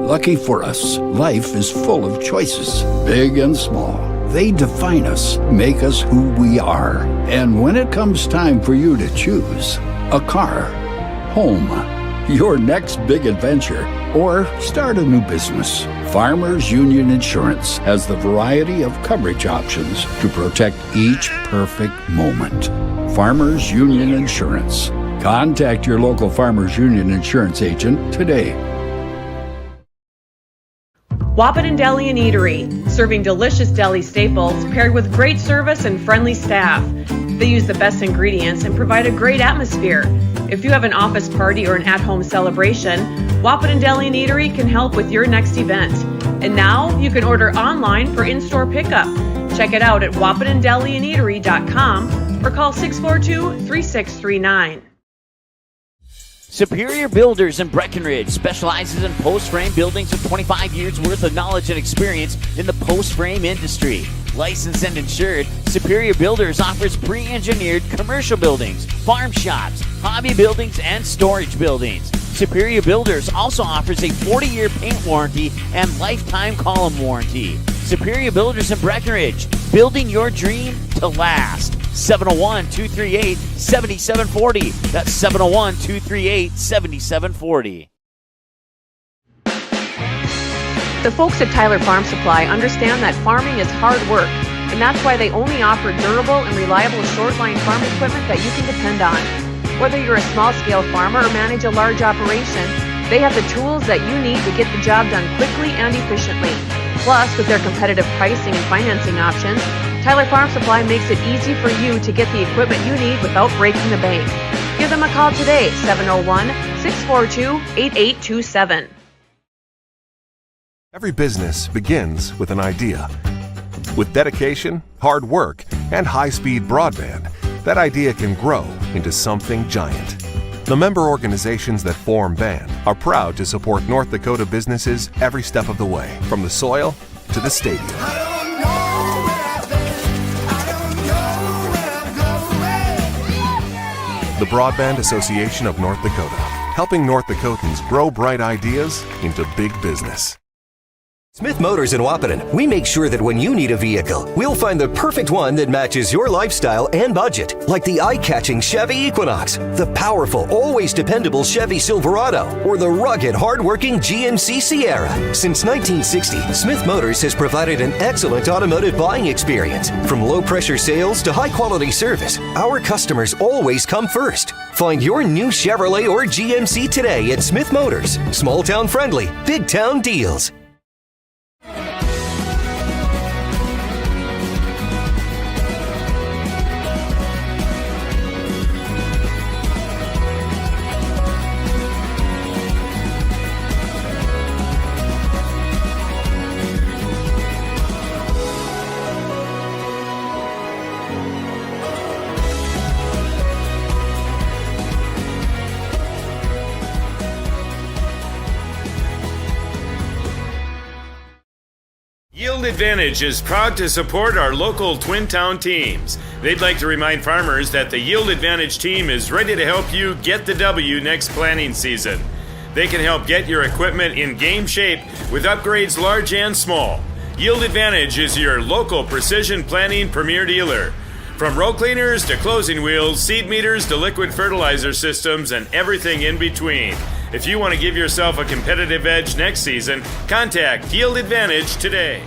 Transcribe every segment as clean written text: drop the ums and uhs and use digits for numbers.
Lucky for us, life is full of choices, big and small. They define us, make us who we are. And when it comes time for you to choose, a car, home, your next big adventure, or start a new business, Farmers Union Insurance has the variety of coverage options to protect each perfect moment. Farmers Union Insurance. Contact your local Farmers Union Insurance agent today. Wahpeton Deli and Eatery, serving delicious deli staples paired with great service and friendly staff. They use the best ingredients and provide a great atmosphere. If you have an office party or an at-home celebration, Wahpeton Deli and Eatery can help with your next event. And now you can order online for in-store pickup. Check it out at wahpetondeliandeatery.com or call 642-3639. Superior Builders in Breckenridge specializes in post-frame buildings with 25 years worth of knowledge and experience in the post-frame industry. Licensed and insured, Superior Builders offers pre-engineered commercial buildings, farm shops, hobby buildings, and storage buildings. Superior Builders also offers a 40-year paint warranty and lifetime column warranty. Superior Builders in Breckenridge, building your dream to last. 701-238-7740. That's 701-238-7740. The folks at Tyler Farm Supply understand that farming is hard work, and that's why they only offer durable and reliable short-line farm equipment that you can depend on. Whether you're a small-scale farmer or manage a large operation, they have the tools that you need to get the job done quickly and efficiently. Plus, with their competitive pricing and financing options, Tyler Farm Supply makes it easy for you to get the equipment you need without breaking the bank. Give them a call today, 701-642-8827. Every business begins with an idea. With dedication, hard work, and high-speed broadband, that idea can grow into something giant. The member organizations that form BAND are proud to support North Dakota businesses every step of the way, from the soil to the stadium. The Broadband Association of North Dakota, helping North Dakotans grow bright ideas into big business. Smith Motors in Wahpeton, we make sure that when you need a vehicle, we'll find the perfect one that matches your lifestyle and budget. Like the eye-catching Chevy Equinox, the powerful, always dependable Chevy Silverado, or the rugged, hard-working GMC Sierra. Since 1960, Smith Motors has provided an excellent automotive buying experience. From low-pressure sales to high-quality service, our customers always come first. Find your new Chevrolet or GMC today at Smith Motors. Small-town friendly, big-town deals. Yield Advantage is proud to support our local Twin Town teams. They'd like to remind farmers that the Yield Advantage team is ready to help you get the W next planting season. They can help get your equipment in game shape with upgrades large and small. Yield Advantage is your local precision planting premier dealer. From row cleaners to closing wheels, seed meters to liquid fertilizer systems, and everything in between. If you want to give yourself a competitive edge next season, contact Yield Advantage today.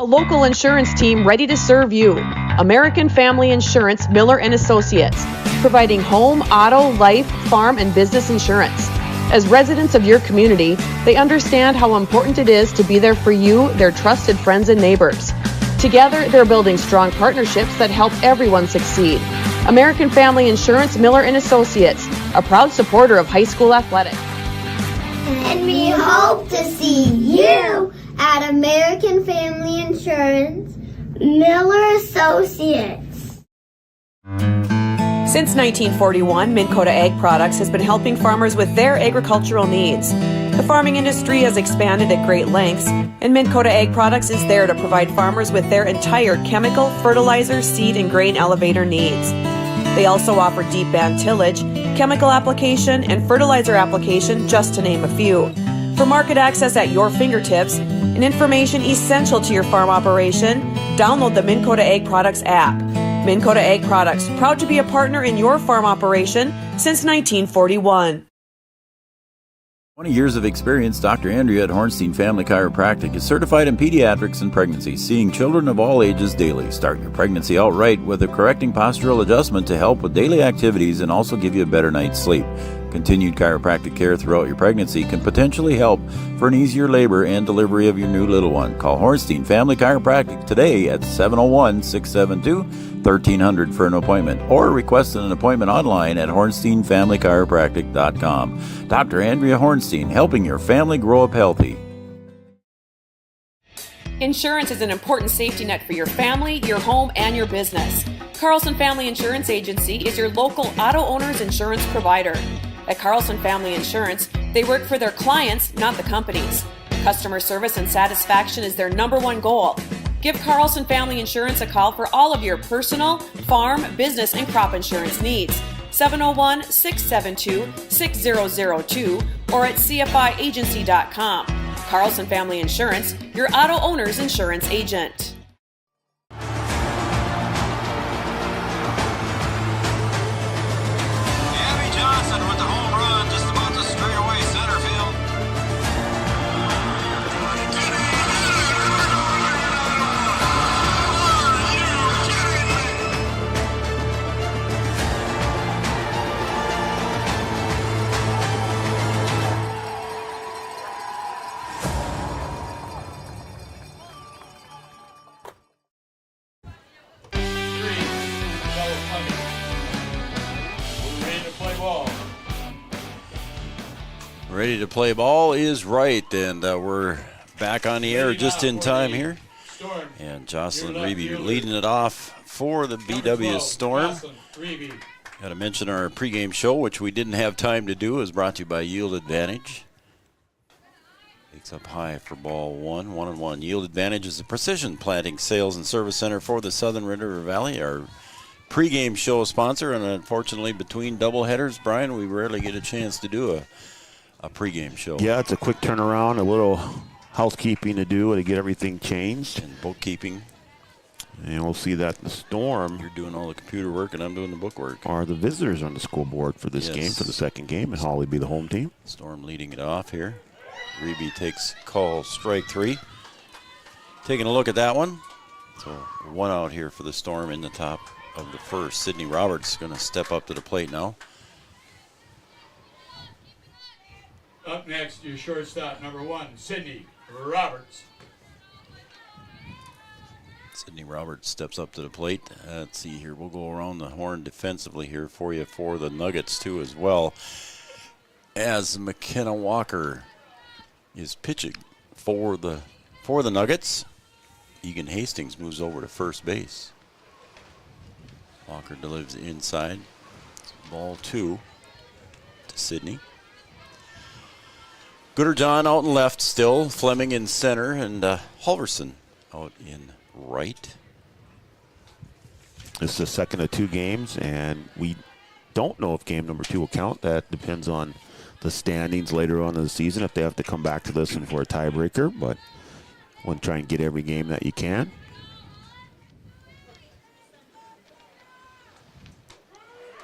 A local insurance team ready to serve you. American Family Insurance, Miller & Associates, providing home, auto, life, farm, and business insurance. As residents of your community, they understand how important it is to be there for you, their trusted friends and neighbors. Together, they're building strong partnerships that help everyone succeed. American Family Insurance, Miller & Associates, a proud supporter of high school athletics. And we hope to see you at American Family Insurance, Miller Associates. Since 1941, Minn Kota Ag Products has been helping farmers with their agricultural needs. The farming industry has expanded at great lengths, and Minn Kota Ag Products is there to provide farmers with their entire chemical, fertilizer, seed, and grain elevator needs. They also offer deep band tillage, chemical application, and fertilizer application, just to name a few. For market access at your fingertips and information essential to your farm operation, download the Minn Kota Ag Products app. Minn Kota Ag Products, proud to be a partner in your farm operation since 1941. 20 years of experience, Dr. Andrea at Hornstein Family Chiropractic is certified in pediatrics and pregnancy, seeing children of all ages daily. Start your pregnancy out right with a correcting postural adjustment to help with daily activities and also give you a better night's sleep. Continued chiropractic care throughout your pregnancy can potentially help for an easier labor and delivery of your new little one. Call Hornstein Family Chiropractic today at 701-672-1300 for an appointment, or request an appointment online at hornsteinfamilychiropractic.com. Dr. Andrea Hornstein, helping your family grow up healthy. Insurance is an important safety net for your family, your home, and your business. Carlson Family Insurance Agency is your local auto owner's insurance provider. At Carlson Family Insurance, they work for their clients, not the companies. Customer service and satisfaction is their number one goal. Give Carlson Family Insurance a call for all of your personal, farm, business, and crop insurance needs. 701-672-6002 or at cfiagency.com. Carlson Family Insurance, your auto owner's insurance agent. With the home run just about to straight away center field. Ready to play ball is right, and we're back on the air just in time here. And Jocelyn Reeby leading it off for the BW Storm. Got to mention our pregame show, which we didn't have time to do, is brought to you by Yield Advantage. Takes up high for ball one, 1-1. Yield Advantage is a precision planting sales and service center for the Southern River Valley. Our pregame show sponsor, and unfortunately between doubleheaders, Brian, we rarely get a chance to do a pregame show. Yeah, it's a quick turnaround, a little housekeeping to do to get everything changed. And bookkeeping. And we'll see that the Storm. You're doing all the computer work and I'm doing the book work. Are the visitors on the scoreboard for this game, for the second game, and Hawley be the home team. Storm leading it off here. Reeby takes call strike three. Taking a look at that one. So one out here for the Storm in the top of the first. Sydney Roberts going to step up to the plate now. Up next, your shortstop, number 1, Sydney Roberts. Sydney Roberts steps up to the plate. Let's see here. We'll go around the horn defensively here for you for the Nuggets, too, as well. As McKenna Walker is pitching for the Nuggets. Egan Hastings moves over to first base. Walker delivers inside. It's ball 2 to Sydney. Gooderjohn out in left still, Fleming in center, and Halverson out in right. This is the second of 2 games, and we don't know if game number 2 will count. That depends on the standings later on in the season, if they have to come back to this one for a tiebreaker, but want to try and get every game that you can.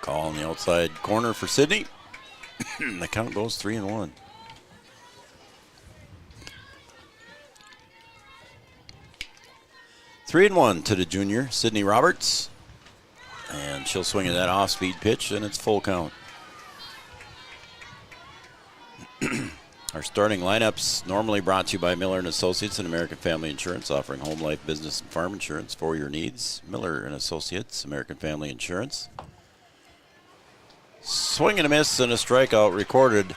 Call on the outside corner for Sydney. The count goes 3-1. Three and 1 to the junior, Sydney Roberts. And she'll swing at that off-speed pitch, and it's full count. Our starting lineups normally brought to you by Miller & Associates and American Family Insurance, offering home, life, business, and farm insurance for your needs. Miller & Associates, American Family Insurance. Swing and a miss and a strikeout recorded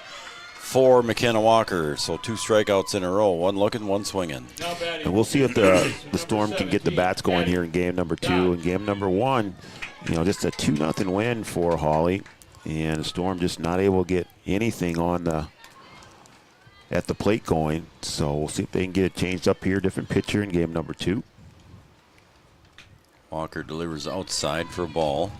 for McKenna Walker. So 2 strikeouts in a row, one looking, one swinging. And we'll see if the Storm can get the bats going here in game number 2. And game number 1, just a 2-0 win for Hawley. And the Storm just not able to get anything on at the plate going. So we'll see if they can get it changed up here. Different pitcher in game number 2. Walker delivers outside for a ball.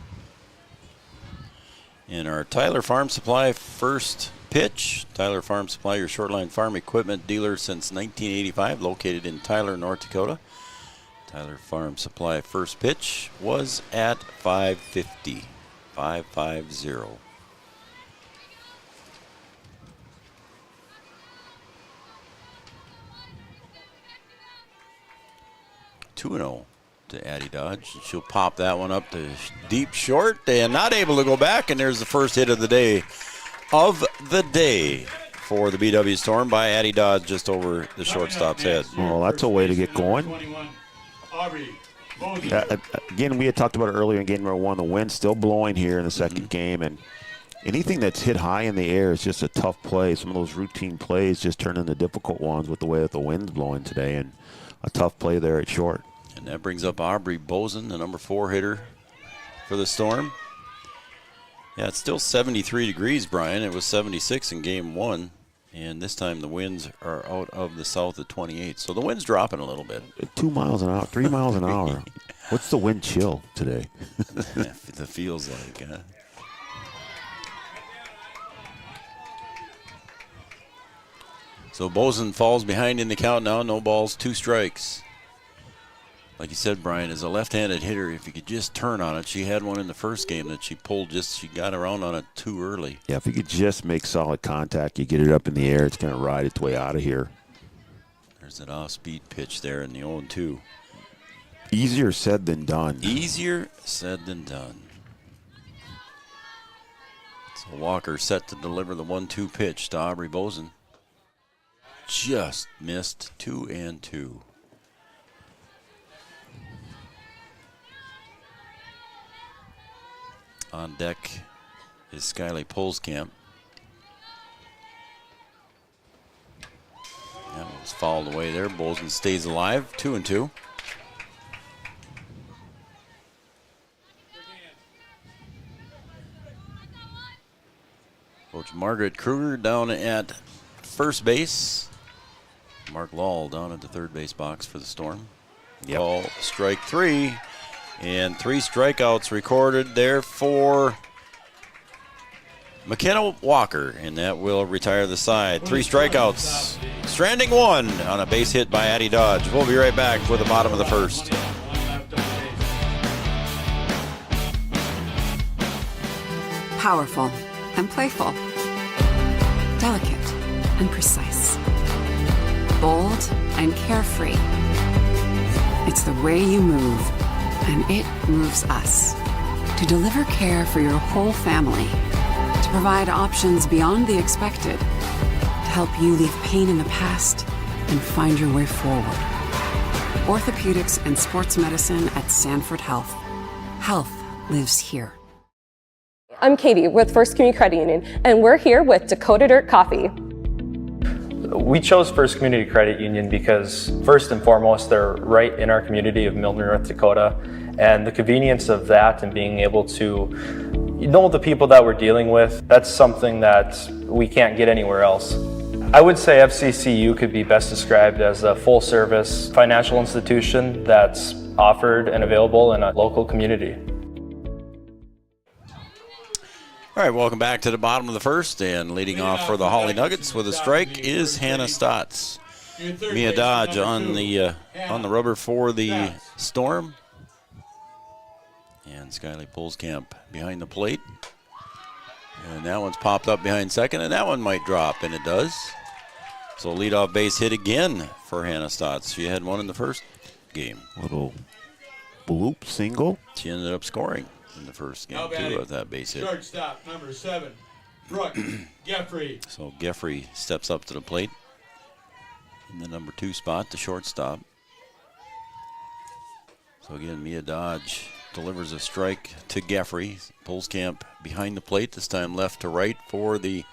And our Tyler Farm Supply first pitch. Tyler Farm Supply, your short-line farm equipment dealer since 1985, located in Tyler, North Dakota. Tyler Farm Supply first pitch was at 550. 550. (2-0) to Addie Dodge. She'll pop that one up to deep short and not able to go back. And there's the first hit of the day for the BW Storm by Addie Dodge just over the shortstop's head. Well, that's a way to get going. Again, we had talked about it earlier in game number 1. The wind's still blowing here in the second game, and anything that's hit high in the air is just a tough play. Some of those routine plays just turn into difficult ones with the way that the wind's blowing today, and a tough play there at short. And that brings up Aubrey Bozen, the number 4 hitter for the Storm. Yeah, it's still 73 degrees, Brian. It was 76 in game 1. And this time the winds are out of the south at 28. So the wind's dropping a little bit. 2 miles an hour, 3 miles an hour. What's the wind chill today? It feels like, huh? So Bozen falls behind in the count now. No balls, 2 strikes. Like you said, Brian, as a left-handed hitter, if you could just turn on it. She had one in the first game that she pulled she got around on it too early. Yeah, if you could just make solid contact, you get it up in the air, it's going to ride its way out of here. There's that off-speed pitch there in the 0-2. Easier said than done. Easier said than done. So Walker set to deliver the 1-2 pitch to Aubrey Bozen. Just missed 2-2. On deck is Skyly Polskamp. That was fouled away there. Bozen stays alive. 2-2. Coach Margaret Kruger down at first base. Mark Lall down at the third base box for the Storm. Ball strike 3. And 3 strikeouts recorded there for McKenna Walker, and that will retire the side. 3 strikeouts, stranding 1 on a base hit by Addie Dodge. We'll be right back for the bottom of the first. Powerful and playful, delicate and precise, bold and carefree. It's the way you move. And it moves us to deliver care for your whole family, to provide options beyond the expected, to help you leave pain in the past and find your way forward. Orthopedics and sports medicine at Sanford Health. Health lives here. I'm Katie with First Community Credit Union, and we're here with Dakota Dirt Coffee. We chose First Community Credit Union because, first and foremost, they're right in our community of Milner, North Dakota, and the convenience of that and being able to know the people that we're dealing with, that's something that we can't get anywhere else. I would say FCCU could be best described as a full-service financial institution that's offered and available in a local community. All right, welcome back to the bottom of the first, and leading off for the Hawley Nuggets with a strike is Hannah Stotts. Mia Dodge on the rubber for the Storm, and Skyly Polskamp behind the plate, and that one's popped up behind second, and that one might drop, and it does. So leadoff base hit again for Hannah Stotts. She had one in the first game. Little bloop single. She ended up scoring in the first game, too, of that base hit. Shortstop, number 7, Brooke Geffrey. So Geffrey steps up to the plate in the number 2 spot, the shortstop. So again, Mia Dodge delivers a strike to Geffrey. Polskamp behind the plate, this time left to right for the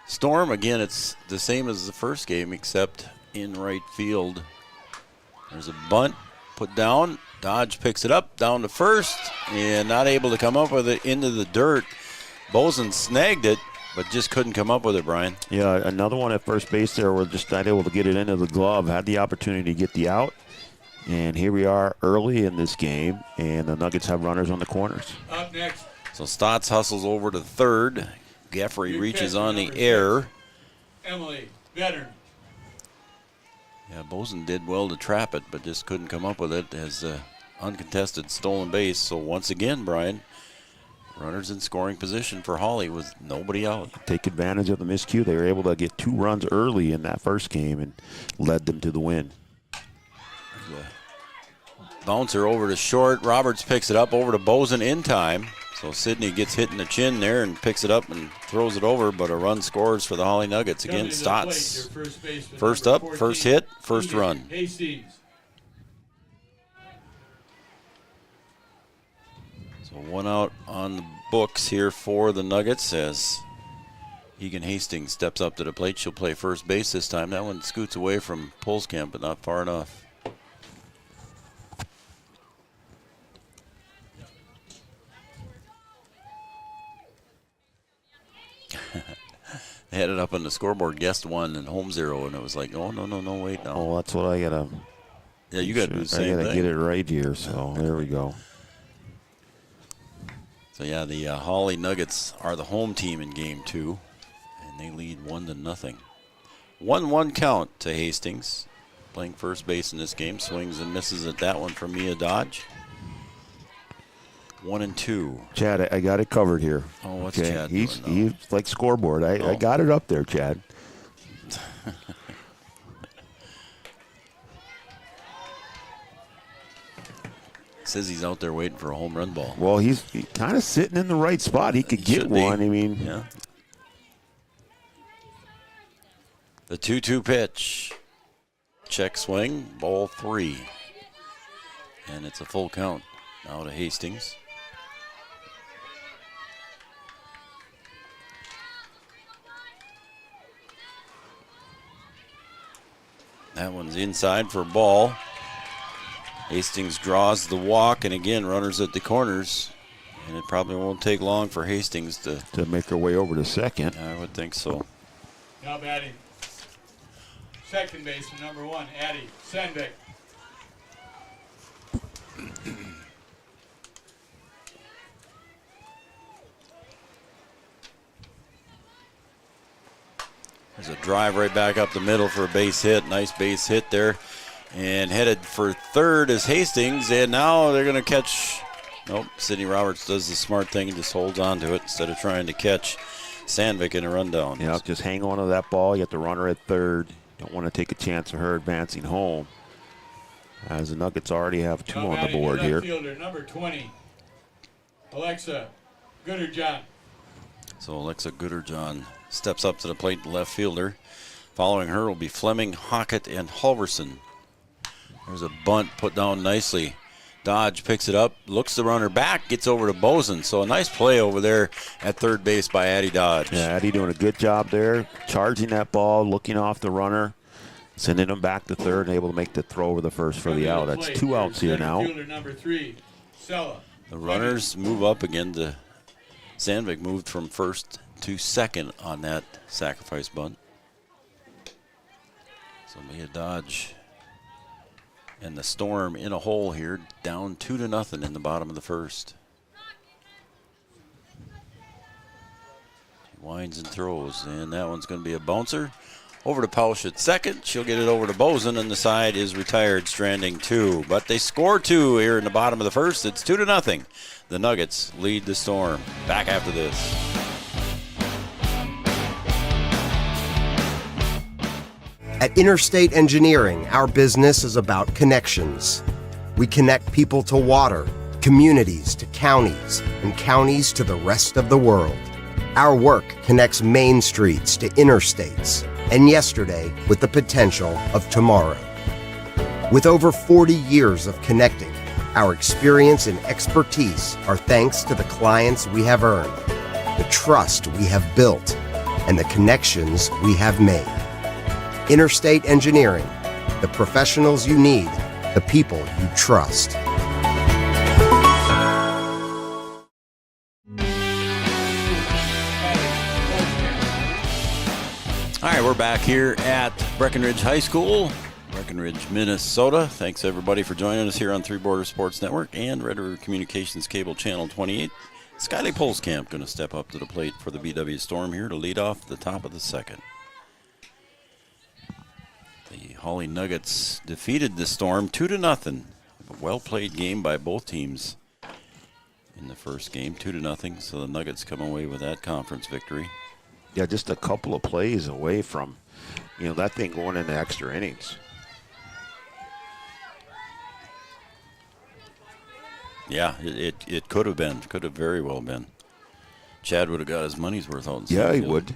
Storm. Again, it's the same as the first game, except in right field. There's a bunt put down. Dodge picks it up down to first and not able to come up with it into the dirt. Bozen snagged it, but just couldn't come up with it, Brian. Yeah, another one at first base there. We're just not able to get it into the glove. Had the opportunity to get the out. And here we are early in this game, and the Nuggets have runners on the corners. Up next. So Stotts hustles over to third, Geffrey reaches on the air. Emily Veteran. Yeah, Bozen did well to trap it, but just couldn't come up with it as uncontested stolen base. So once again, Brian, runners in scoring position for Hawley with nobody out. Take advantage of the miscue. They were able to get 2 runs early in that first game and led them to the win. Bouncer over to short. Roberts picks it up over to Bozen in time. So Sidney gets hit in the chin there and picks it up and throws it over, but a run scores for the Hawley Nuggets. Again, Stotts. First up, first hit, first run. So 1 out on the books here for the Nuggets as Egan Hastings steps up to the plate. She'll play first base this time. That one scoots away from Pulskamp, but not far enough. They had it up on the scoreboard, guest 1 and home 0, and it was like, oh, no, wait, no. Oh, that's what I got to. Yeah, you got to do the same thing. I got to get it right here, so there we go. So, yeah, the Hawley Nuggets are the home team in game 2, and they lead 1-0. 1-1 count to Hastings, playing first base in this game. Swings and misses at that one from Mia Dodge. 1-2. Chad, I got it covered here. Oh, what's Chad He's like scoreboard. Oh. I got it up there, Chad. Says he's out there waiting for a home run ball. Well, he's kind of sitting in the right spot. He could get one. I mean, yeah. The 2-2 pitch. Check swing, ball 3. And it's a full count now to Hastings. That one's inside for a ball. Hastings draws the walk, and again, runners at the corners. And it probably won't take long for Hastings to make her way over to second. I would think so. Now batting. Second baseman, number 1, Addie Sandvik. There's a drive right back up the middle for a base hit. Nice base hit there. And headed for third is Hastings. And now they're going to catch. Nope, Sidney Roberts does the smart thing and just holds on to it instead of trying to catch Sandvik in a rundown. Yeah, just hang on to that ball. You got the runner at third. Don't want to take a chance of her advancing home. As the Nuggets already have 2 on the board here. Fielder, number 20, Alexa Gooderjohn. So Alexa Gooderjohn steps up to the plate, left fielder. Following her will be Fleming, Hockett, and Halverson. There's a bunt put down nicely. Dodge picks it up, looks the runner back, gets over to Bozen. So a nice play over there at third base by Addie Dodge. Yeah, Addie doing a good job there, charging that ball, looking off the runner, sending him back to third, and able to make the throw over the first for the out. That's 2 outs here now. Number 3, Sella. The runners move up again. To Sandvik moved from first to second on that sacrifice bunt. So Mia Dodge and the Storm in a hole here, down 2-0 in the bottom of the first. She winds and throws, and that one's going to be a bouncer. Over to Pausch at second. She'll get it over to Bozen, and the side is retired, stranding 2. But they score 2 here in the bottom of the first. It's 2-0. The Nuggets lead the Storm. Back after this. At Interstate Engineering, our business is about connections. We connect people to water, communities to counties, and counties to the rest of the world. Our work connects main streets to interstates, and yesterday with the potential of tomorrow. With over 40 years of connecting, our experience and expertise are thanks to the clients we have earned, the trust we have built, and the connections we have made. Interstate Engineering, the professionals you need, the people you trust. All right, we're back here at Breckenridge High School, Breckenridge, Minnesota. Thanks, everybody, for joining us here on Three Border Sports Network and Red River Communications Cable Channel 28. Skyly Polskamp going to step up to the plate for the BW Storm here to lead off the top of the second. The Hawley Nuggets defeated the Storm 2-0. A well-played game by both teams in the first game, 2-0. So the Nuggets come away with that conference victory. Yeah, just a couple of plays away from, that thing going into extra innings. Yeah, it could have been. Could have very well been. Chad would have got his money's worth out in Yeah, he field. would.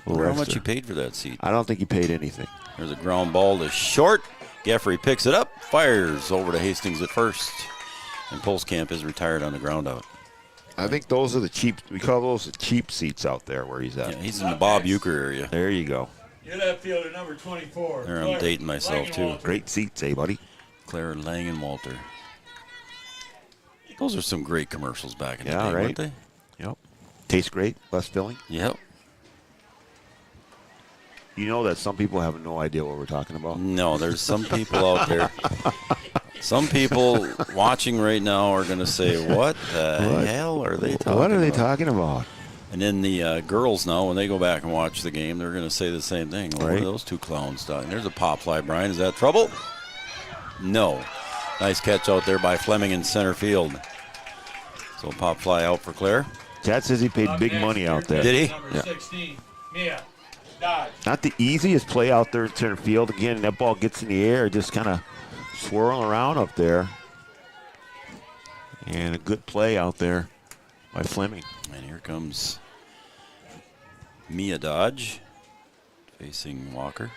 How much he paid for that seat? I don't think he paid anything. There's a ground ball to short. Geffrey picks it up, fires over to Hastings at first. And Polskamp is retired on the ground out. I think those are the cheap, we call those the cheap seats out there where he's at. Yeah, he's in the Bob Euchre area. There you go. You're left fielder number 24. There I'm dating myself, too. Great seats, buddy? Claire Langenwalter. Those are some great commercials back in the day, right? weren't they? Yep. Tastes great, less filling. Yep. You know that some people have no idea what we're talking about? No, there's some people out there. Some people watching right now are going to say, what the hell are they talking about? What are they talking about? And then the girls now, when they go back and watch the game, they're going to say the same thing. What are those two clowns talking? There's a pop fly, Brian. Is that trouble? No. Nice catch out there by Fleming in center field. So pop fly out for Claire. Chad says he paid big money out there. Did he? Number 16, Mia. Dodge. Not the easiest play out there in center field. Again, that ball gets in the air, just kind of swirling around up there. And a good play out there by Fleming. And here comes Mia Dodge facing Walker.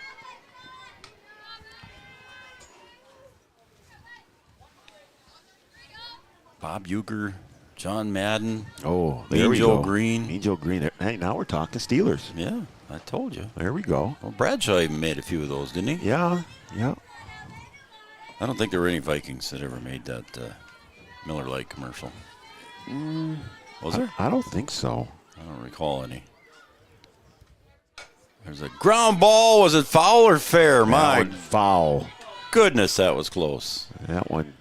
Bob Euchre, John Madden. Oh, there Mean we Joe go. Green. Mean Joe Green. Hey, now we're talking Steelers. Yeah, I told you. There we go. Well, Bradshaw even made a few of those, didn't he? Yeah. I don't think there were any Vikings that ever made that Miller Lite commercial. Was there? I don't think so. I don't recall any. There's a ground ball. Was it foul or fair? My foul. Goodness, that was close. That one.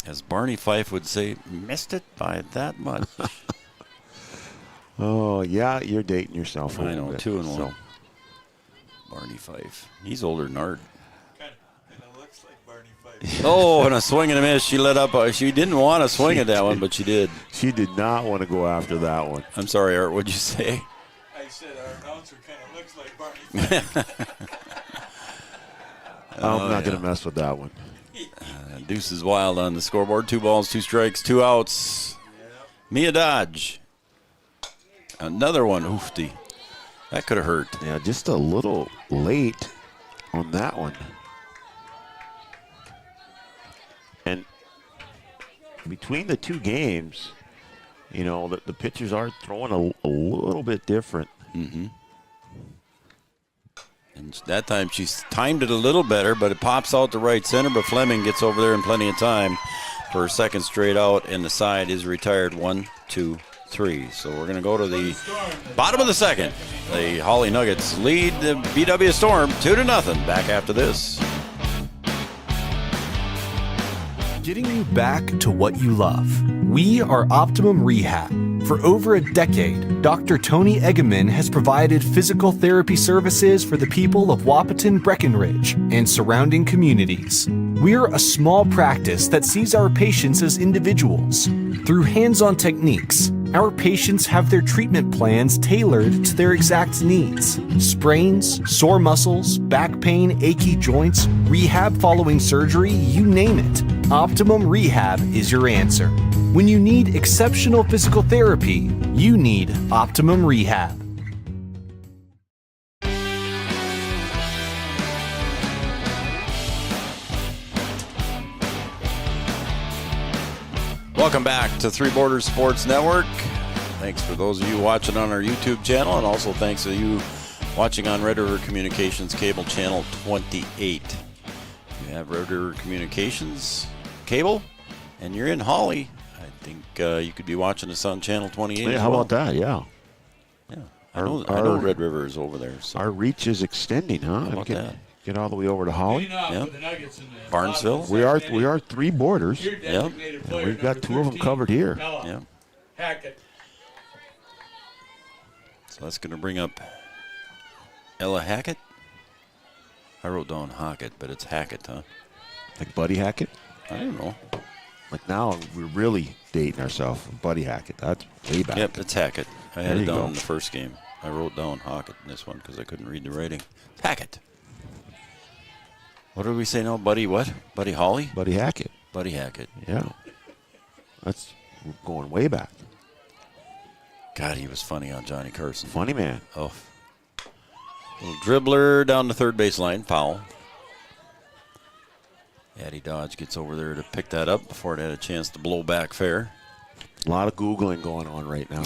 As Barney Fife would say, missed it by that much. Oh, yeah, you're dating yourself a I little know, bit, 2-1. so. Barney Fife. He's older than Art. Kind of looks like Barney Fife. Oh, and a swing and a miss. She let up. She didn't want to swing at that one, but she did. She did not want to go after that one. I'm sorry, Art. What'd you say? I said our announcer kind of looks like Barney Fife. I'm not going to mess with that one. Deuce is wild on the scoreboard. 2 balls, 2 strikes, 2 outs. Mia Dodge. Another one. Oofty. That could have hurt. Yeah, just a little late on that one. And between the two games, the pitchers are throwing a little bit different. Mm-hmm. And that time she's timed it a little better, but it pops out to right center, but Fleming gets over there in plenty of time for her second straight out, and the side is retired 1, 2, 3. So we're going to go to the bottom of the second. The Hawley Nuggets lead the BW Storm 2-0. Back after this. Getting you back to what you love. We are Optimum Rehab. For over a decade, Dr. Tony Eggeman has provided physical therapy services for the people of Wahpeton, Breckenridge, and surrounding communities. We're a small practice that sees our patients as individuals. Through hands-on techniques, our patients have their treatment plans tailored to their exact needs. Sprains, sore muscles, back pain, achy joints, rehab following surgery, you name it. Optimum Rehab is your answer. When you need exceptional physical therapy, you need Optimum Rehab. Welcome back to Three Borders Sports Network. Thanks for those of you watching on our YouTube channel, and also thanks to you watching on Red River Communications Cable Channel 28. If you have Red River Communications Cable and you're in Hawley, I think you could be watching us on Channel 28. Yeah, as how well. about that? Yeah. Yeah. I know Red River is over there. So. Our reach is extending, huh? How about that? get all the way over to Hawley. Yep. For the Nuggets in the Barnesville. We are 3 borders. Your designated player, We've got 2 of them 13, covered here. Ella Hackett. So that's going to bring up Ella Hackett. I wrote down Hackett, but it's Hackett, huh? Like Buddy Hackett? I don't know. Like now we're really dating ourselves. Buddy Hackett. That's way back. Yep, it's Hackett. I had There it you down go. in the first game. I wrote down Hackett in this one because I couldn't read the writing. Hackett. What did we say now? Buddy what? Buddy Hawley? Buddy Hackett. Buddy Hackett. Yeah. That's going way back. God, he was funny on Johnny Carson. Funny man. Oh. Little dribbler down the third baseline. Foul. Addie Dodge gets over there to pick that up before it had a chance to blow back fair. A lot of Googling going on right now.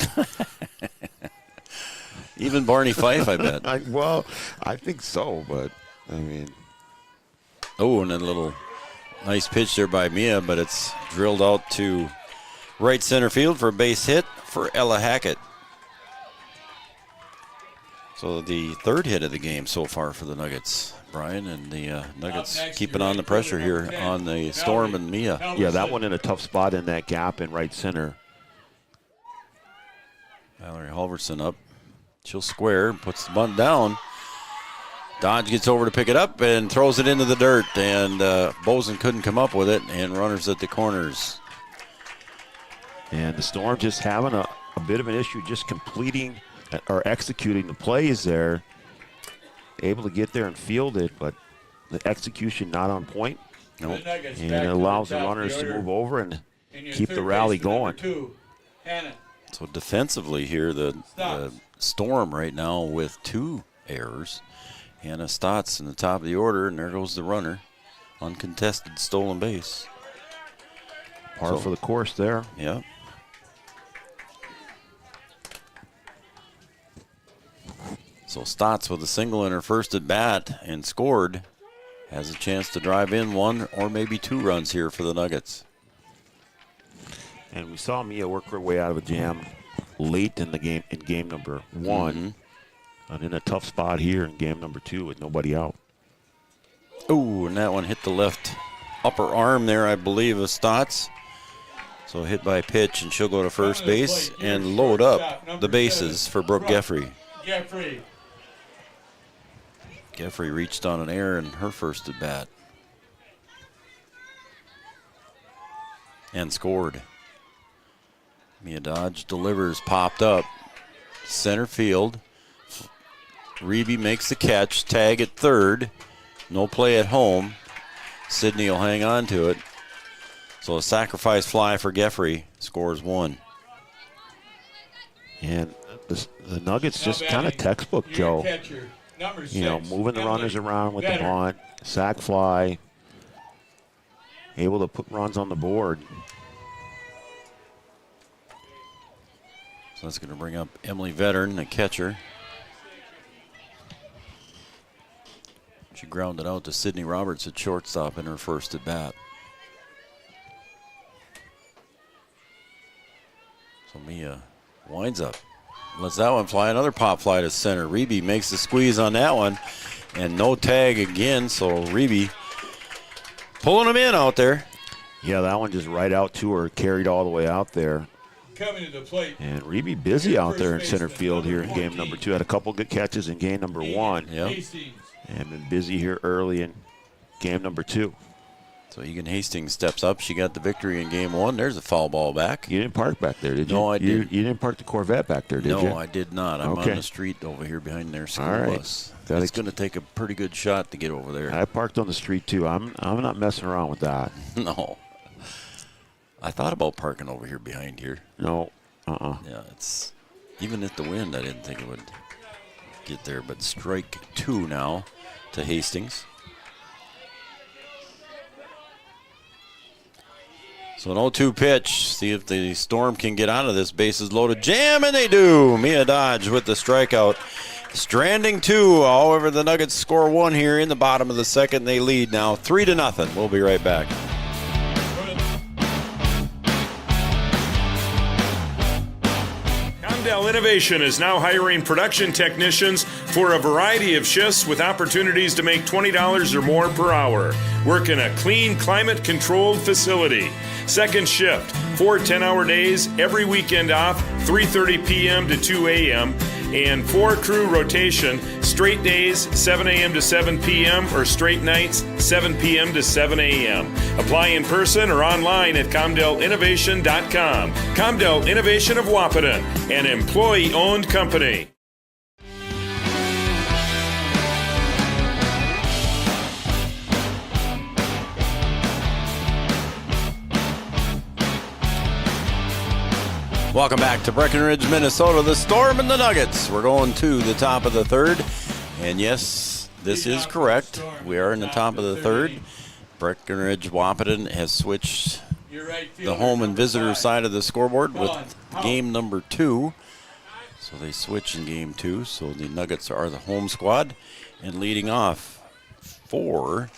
Even Barney Fife, I bet. I think so, but, I mean. Oh, and then a little nice pitch there by Mia, but it's drilled out to right center field for a base hit for Ella Hackett. So the third hit of the game so far for the Nuggets, Brian, and the Nuggets keeping on the pressure here on the Storm and Mia. Yeah, that one in a tough spot in that gap in right center. Valerie Halverson up. She'll square, puts the bunt down. Dodge gets over to pick it up and throws it into the dirt, and Bozen couldn't come up with it, and runners at the corners. And the Storm just having a bit of an issue just completing or executing the plays there. Able to get there and field it, but the execution not on point. Nope. And it allows the runners to move over and keep the rally going. So defensively here, the Storm right now with 2 errors. Hannah Stotts in the top of the order, and there goes the runner. Uncontested stolen base. Par for the course there. Yeah. So Stotts with a single in her first at bat and scored. Has a chance to drive in 1 or maybe 2 runs here for the Nuggets. And we saw Mia work her way out of a jam late in the game, in game number 1. Mm-hmm. And in a tough spot here in game number 2 with nobody out. Oh, and that one hit the left upper arm there, I believe, of Stotts. So hit by pitch, and she'll go to first base and load up the bases for Brooke Geffrey. Geffrey reached on an error in her first at bat. And scored. Mia Dodge delivers, popped up. Center field. Reeby makes the catch, tag at third. No play at home. Sydney will hang on to it. So a sacrifice fly for Geffrey, scores 1. And the Nuggets just kind of textbook, Joe. You know, moving the runners around with the bunt, sac fly, able to put runs on the board. So that's going to bring up Emily Veteran, the catcher. She grounded out to Sydney Roberts at shortstop in her first at bat. So Mia winds up. Lets that one fly. Another pop fly to center. Reeby makes the squeeze on that one. And no tag again, so Reeby pulling him in out there. Yeah, that one just right out to her, carried all the way out there. Coming to the plate. And Reeby busy out there in center field here in game number 2. Had a couple good catches in game number 1. Yep. And been busy here early in game number 2. So Egan Hastings steps up. She got the victory in game 1. There's a foul ball back. You didn't park back there, did you? No, I didn't. You didn't park the Corvette back there, did you? No, I did not. I'm on the street over here behind their school bus. It's going to take a pretty good shot to get over there. I parked on the street too. I'm not messing around with that. No. I thought about parking over here behind here. No. Yeah, it's even at the wind, I didn't think it would get there. But strike 2 now to Hastings. So an 0-2 pitch. See if the Storm can get out of this bases loaded jam, and they do. Mia Dodge with the strikeout. Stranding 2. However, the Nuggets score 1 here in the bottom of the second. They lead now 3-0. We'll be right back. Comdell Innovation is now hiring production technicians for a variety of shifts with opportunities to make $20 or more per hour. Work in a clean, climate-controlled facility. Second shift, 4 10-hour days, every weekend off, 3:30 p.m. to 2 a.m., and 4 crew rotation, straight days, 7 a.m. to 7 p.m., or straight nights, 7 p.m. to 7 a.m. Apply in person or online at ComdellInnovation.com. Comdell Innovation of Wahpeton, an employee-owned company. Welcome back to Breckenridge, Minnesota. The Storm and the Nuggets. We're going to the top of the third. And yes, this is correct. We are in the top of the third. Breckenridge Wahpeton has switched the home and visitor side of the scoreboard with game number 2. So they switch in game 2. So the Nuggets are the home squad. And leading off for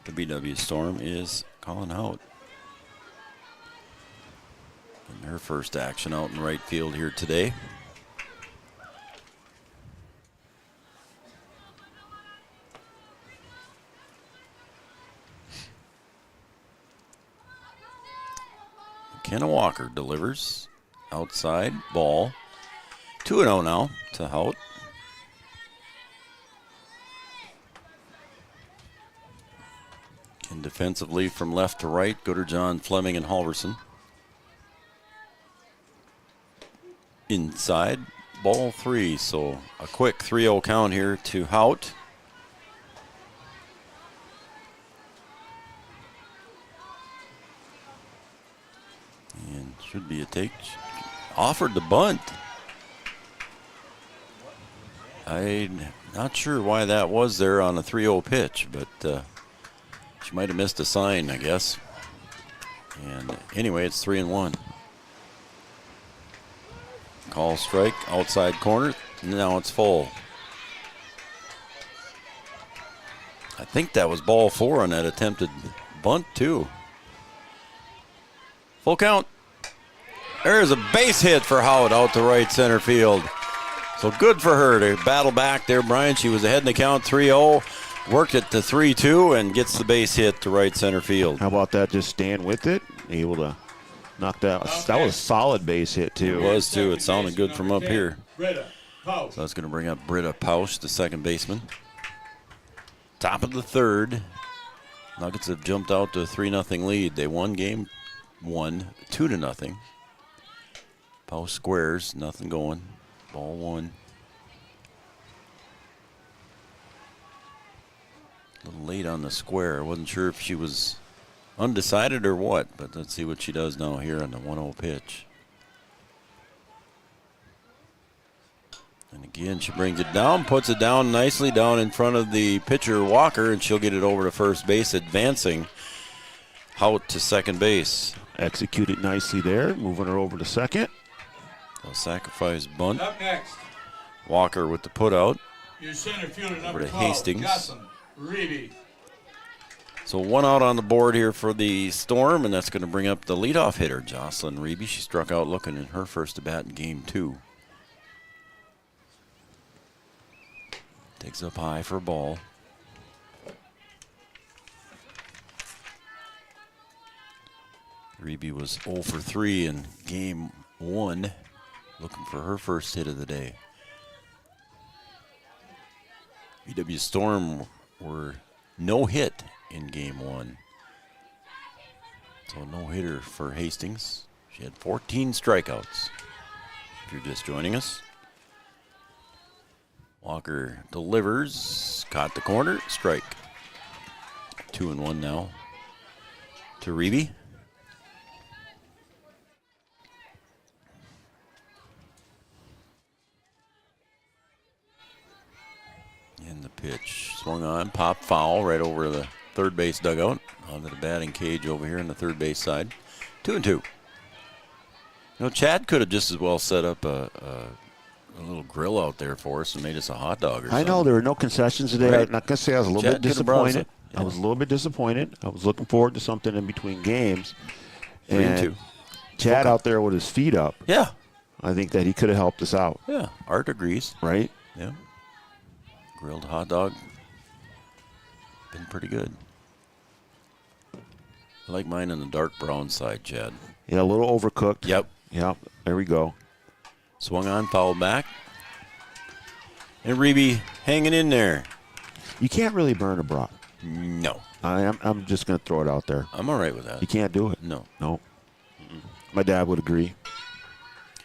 the BW Storm is Colin Hout. In her first action out in right field here today. McKenna Walker delivers outside ball. 2-0 now to Hout. And defensively from left to right, Gooderjohn, Fleming, and Halverson. Inside, ball 3, so a quick 3-0 count here to Hout. And should be a take. Offered the bunt. I'm not sure why that was there on a 3-0 pitch, but she might have missed a sign, I guess. And anyway, it's 3-1. Call strike, outside corner. Now it's full. I think that was ball 4 on that attempted bunt, too. Full count. There's a base hit for Hout out to right center field. So good for her to battle back there, Brian. She was ahead in the count 3-0. Worked it to 3-2 and gets the base hit to right center field. How about that? Just staying with it, able to knock that. That was a solid base hit, too. It was, too. It sounded good from up here. So that's going to bring up Britta Pausch, the second baseman. Top of the third. Nuggets have jumped out to a 3-0 lead. They won game 1, 2-0. Pausch squares, nothing going. Ball 1. A little late on the square. I wasn't sure if she was undecided or what, but let's see what she does now here on the 1-0 pitch. And again, she brings it down, puts it down nicely down in front of the pitcher Walker, and she'll get it over to first base, advancing Hout to second base. Executed nicely there, moving her over to second. A sacrifice bunt. Up next, Walker with the put out. your center fielder Over number to 12, Hastings. Jocelyn Reedy. So 1 out on the board here for the Storm, and that's going to bring up the leadoff hitter, Jocelyn Reeby. She struck out looking in her first at-bat in game 2. Takes up high for a ball. Reeby was 0 for 3 in game 1, looking for her first hit of the day. BW Storm were no hit in game 1. So no hitter for Hastings. She had 14 strikeouts. If you're just joining us. Walker delivers, caught the corner, strike. 2-1 now to Reeby. And the pitch swung on, popped foul right over the third base dugout, onto the batting cage over here on the third base side. 2-2. You know, Chad could have just as well set up a little grill out there for us and made us a hot dog or something. I know there were no concessions today. Right. I'm not going to say I was a little Chad bit disappointed. Yeah. I was a little bit disappointed. I was looking forward to something in between games. 3-2. Chad out there with his feet up. Yeah. I think that he could have helped us out. Yeah, Art agrees. Right? Yeah. Grilled hot dog. Been pretty good. I like mine on the dark brown side, Chad. Yeah, a little overcooked. Yep. Yep. There we go. Swung on, fouled back. And Reeby hanging in there. You can't really burn a brat. No. I'm just going to throw it out there. I'm all right with that. You can't do it. No. No. My dad would agree.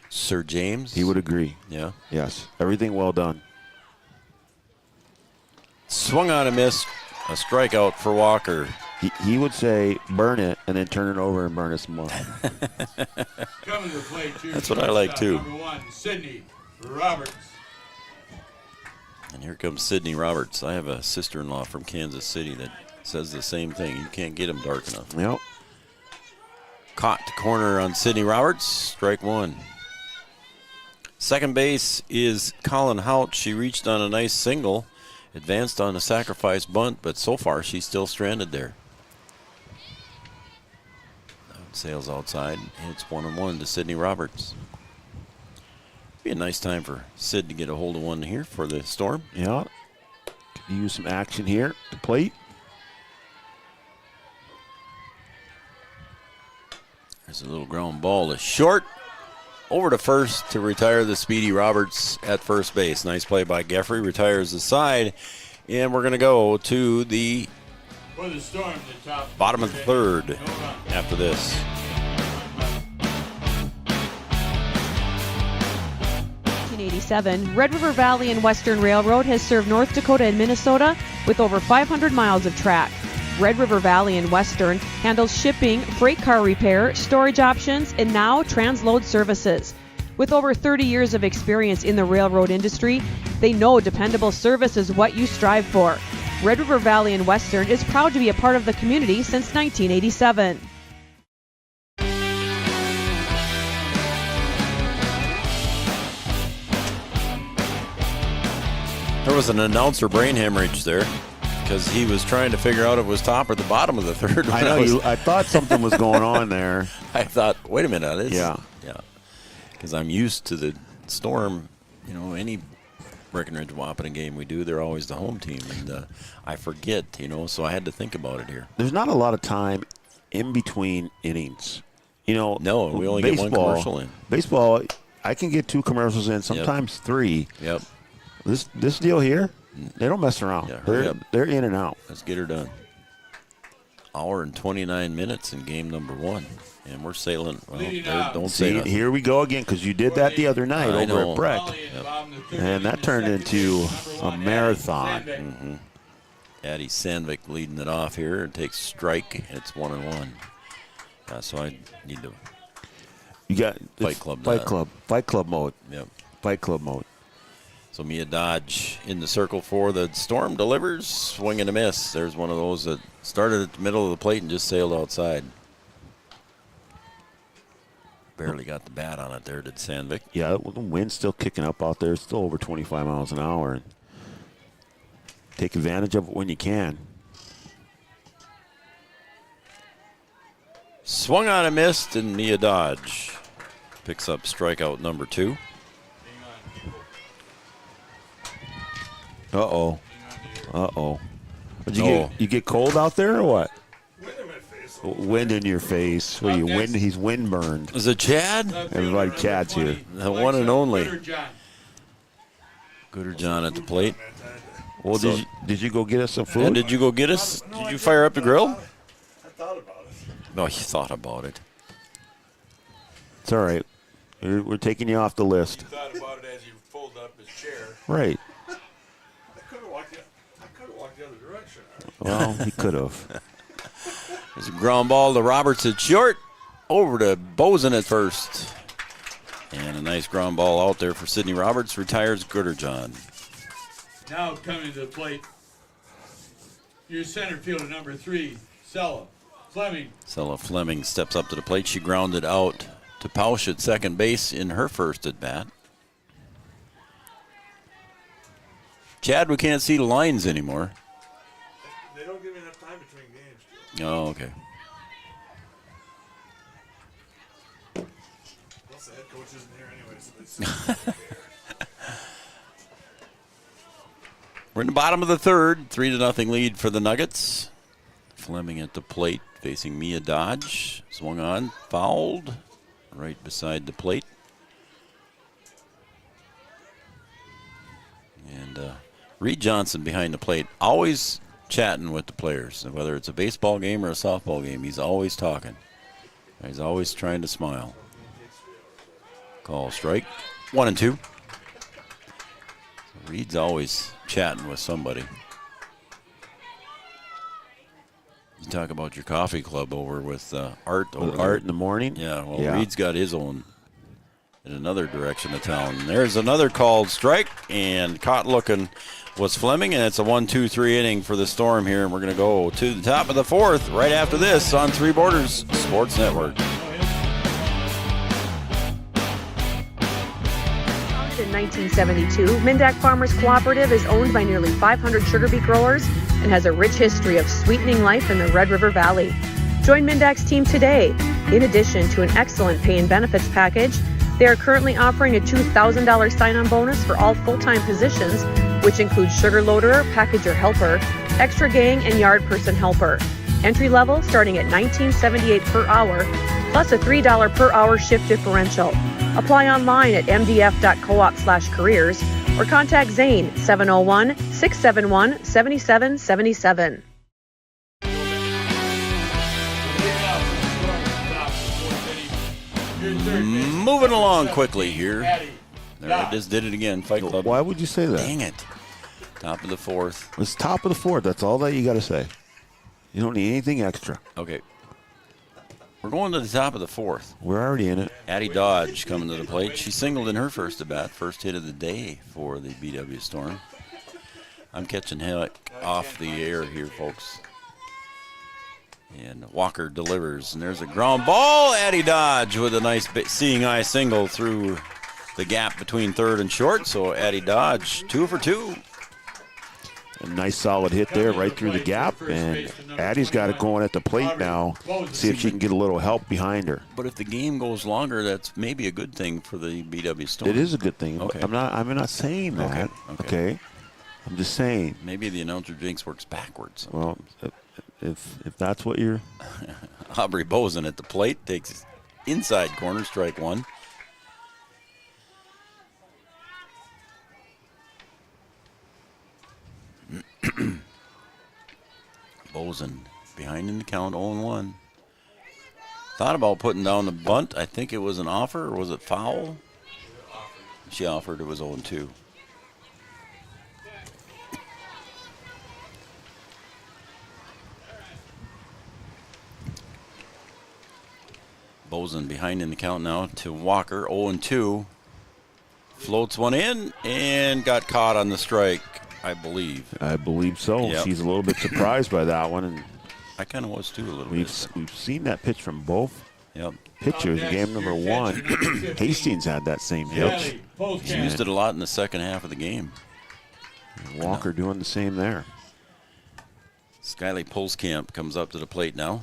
Sir James? He would agree. Yeah. Yes. Everything well done. Swung on a miss. A strikeout for Walker. He would say, burn it, and then turn it over and burn it some more. Coming to the plate, That's what I like, too. Number 1, Sydney Roberts. And here comes Sydney Roberts. I have a sister-in-law from Kansas City that says the same thing. You can't get him dark enough. Yep. Caught to corner on Sydney Roberts. Strike one. Second base is Colin Hout. She reached on a nice single. Advanced on a sacrifice bunt, but so far she's still stranded there. Sails outside. It's 1-1 to Sydney Roberts. Be a nice time for Sid to get a hold of one here for the Storm. Yeah. Could use some action here at the plate. There's a little ground ball to short. Over to first to retire the speedy Roberts at first base. Nice play by Geffrey. Retires the side. And we're going to go to the For the Storm, the top bottom of the third after this. In 1987, Red River Valley and Western Railroad has served North Dakota and Minnesota with over 500 miles of track. Red River Valley and Western handles shipping, freight car repair, storage options, and now transload services. With over 30 years of experience in the railroad industry, they know dependable service is what you strive for. Red River Valley and Western is proud to be a part of the community since 1987. There was an announcer brain hemorrhage there because he was trying to figure out if it was top or the bottom of the third. I know. I thought something was going on there. I thought, wait a minute. Yeah. Because I'm used to the Storm. You know, any Breckenridge Wahpeton game we do, they're always the home team. And I forget, so I had to think about it here. There's not a lot of time in between innings. No, we only get one commercial in. Baseball, I can get 2 commercials in, sometimes 3. Yep. This deal here, they don't mess around. Yeah, they're in and out. Let's get her done. Hour and 29 minutes in game number 1. And we're sailing. Well, don't say nothing. Here we go again, because you did that the other night over at Breck. Yep. And that turned into a marathon. Mm-hmm. Addie Sandvik leading it off here. It takes strike. It's 1-1. So I need to Fight Club mode. Yep. Fight Club mode. So Mia Dodge in the circle for the Storm delivers. Swing and a miss. There's one of those that started at the middle of the plate and just sailed outside. Barely got the bat on it there, did Sandvik. Yeah, the wind's still kicking up out there. It's still over 25 miles an hour. And take advantage of it when you can. Swung on and missed, and Mia Dodge picks up strikeout number 2. Uh-oh. You get cold out there or what? Wind in your face. What are you, wind? He's windburned. Is it Chad? Everybody, Chad's here. The one and only. Gooder John at the plate. Well, did you go get us some food? Yeah, did you go get us? Did you fire up the grill? I thought about it. No, you thought about it. It's all right. We're taking you off the list. He thought about it as you folded up his chair. Right. I could have walked the other direction. Well, he could have. There's a ground ball to Roberts at short. Over to Bozen at first. And a nice ground ball out there for Sydney Roberts. Retires Gooder John. Now coming to the plate, your center fielder number 3, Sella Fleming. Sella Fleming steps up to the plate. She grounded out to Pausch at second base in her first at bat. Chad, we can't see the lines anymore. They don't give me enough time between games. Oh, okay. The head coach isn't here anyway, so We're in the bottom of the third. 3-0 lead for the Nuggets. Fleming at the plate facing Mia Dodge. Swung on, fouled right beside the plate. And Reed Johnson behind the plate, always chatting with the players. Whether it's a baseball game or a softball game, he's always talking. He's always trying to smile. Call strike. 1-2. Reed's always chatting with somebody. You talk about your coffee club over with Art. Art in the morning? Yeah, well, yeah. Reed's got his own in another direction of town. There's another called strike, and caught looking was Fleming, and it's a 1-2-3 inning for the Storm here, and we're going to go to the top of the fourth right after this on Three Borders Sports Network. In 1972, Mindak Farmers Cooperative is owned by nearly 500 sugar beet growers and has a rich history of sweetening life in the Red River Valley. Join Mindak's team today. In addition to an excellent pay and benefits package, they are currently offering a $2,000 sign-on bonus for all full-time positions, which includes sugar loader, packager helper, extra gang, and yard person helper. Entry level starting at $19.78 per hour, plus a $3 per hour shift differential. Apply online at mdf.coop/careers or contact Zane 701-671-7777. Moving along quickly here. There it is, did it again. Fight Club. Why would you say that? Dang it. Top of the fourth. It's top of the fourth. That's all that you got to say. You don't need anything extra. Okay. We're going to the top of the fourth. We're already in it. Addie Dodge coming to the plate. She singled in her first at-bat, first hit of the day for the BW Storm. I'm catching heck off the air here, folks. And Walker delivers, and there's a ground ball. Addie Dodge with a nice seeing eye single through the gap between third and short. So Addie Dodge, 2 for 2. A nice solid hit there right through the gap, and Addie's got it going at the plate now. See if she can get a little help behind her. But if the game goes longer, that's maybe a good thing for the BW Storm. It is a good thing. Okay. I'm not saying that. Okay. I'm just saying. Maybe the announcer jinx works backwards. Well, if that's what you're. Aubrey Bozen at the plate takes inside corner, strike one. Bozen behind in the count, 0-1. Thought about putting down the bunt. I think it was an offer, or was it foul? She offered, it was 0-2. Bozen behind in the count now to Walker, 0-2. Floats one in and got caught on the strike, I believe. I believe so. Yep. She's a little bit surprised by that one. And I kind of was too a little bit. We've seen that pitch from both pitchers. Game number one, Hastings had that same pitch. He used it a lot in the second half of the game. And Walker doing the same there. Skyly Pulskamp comes up to the plate now.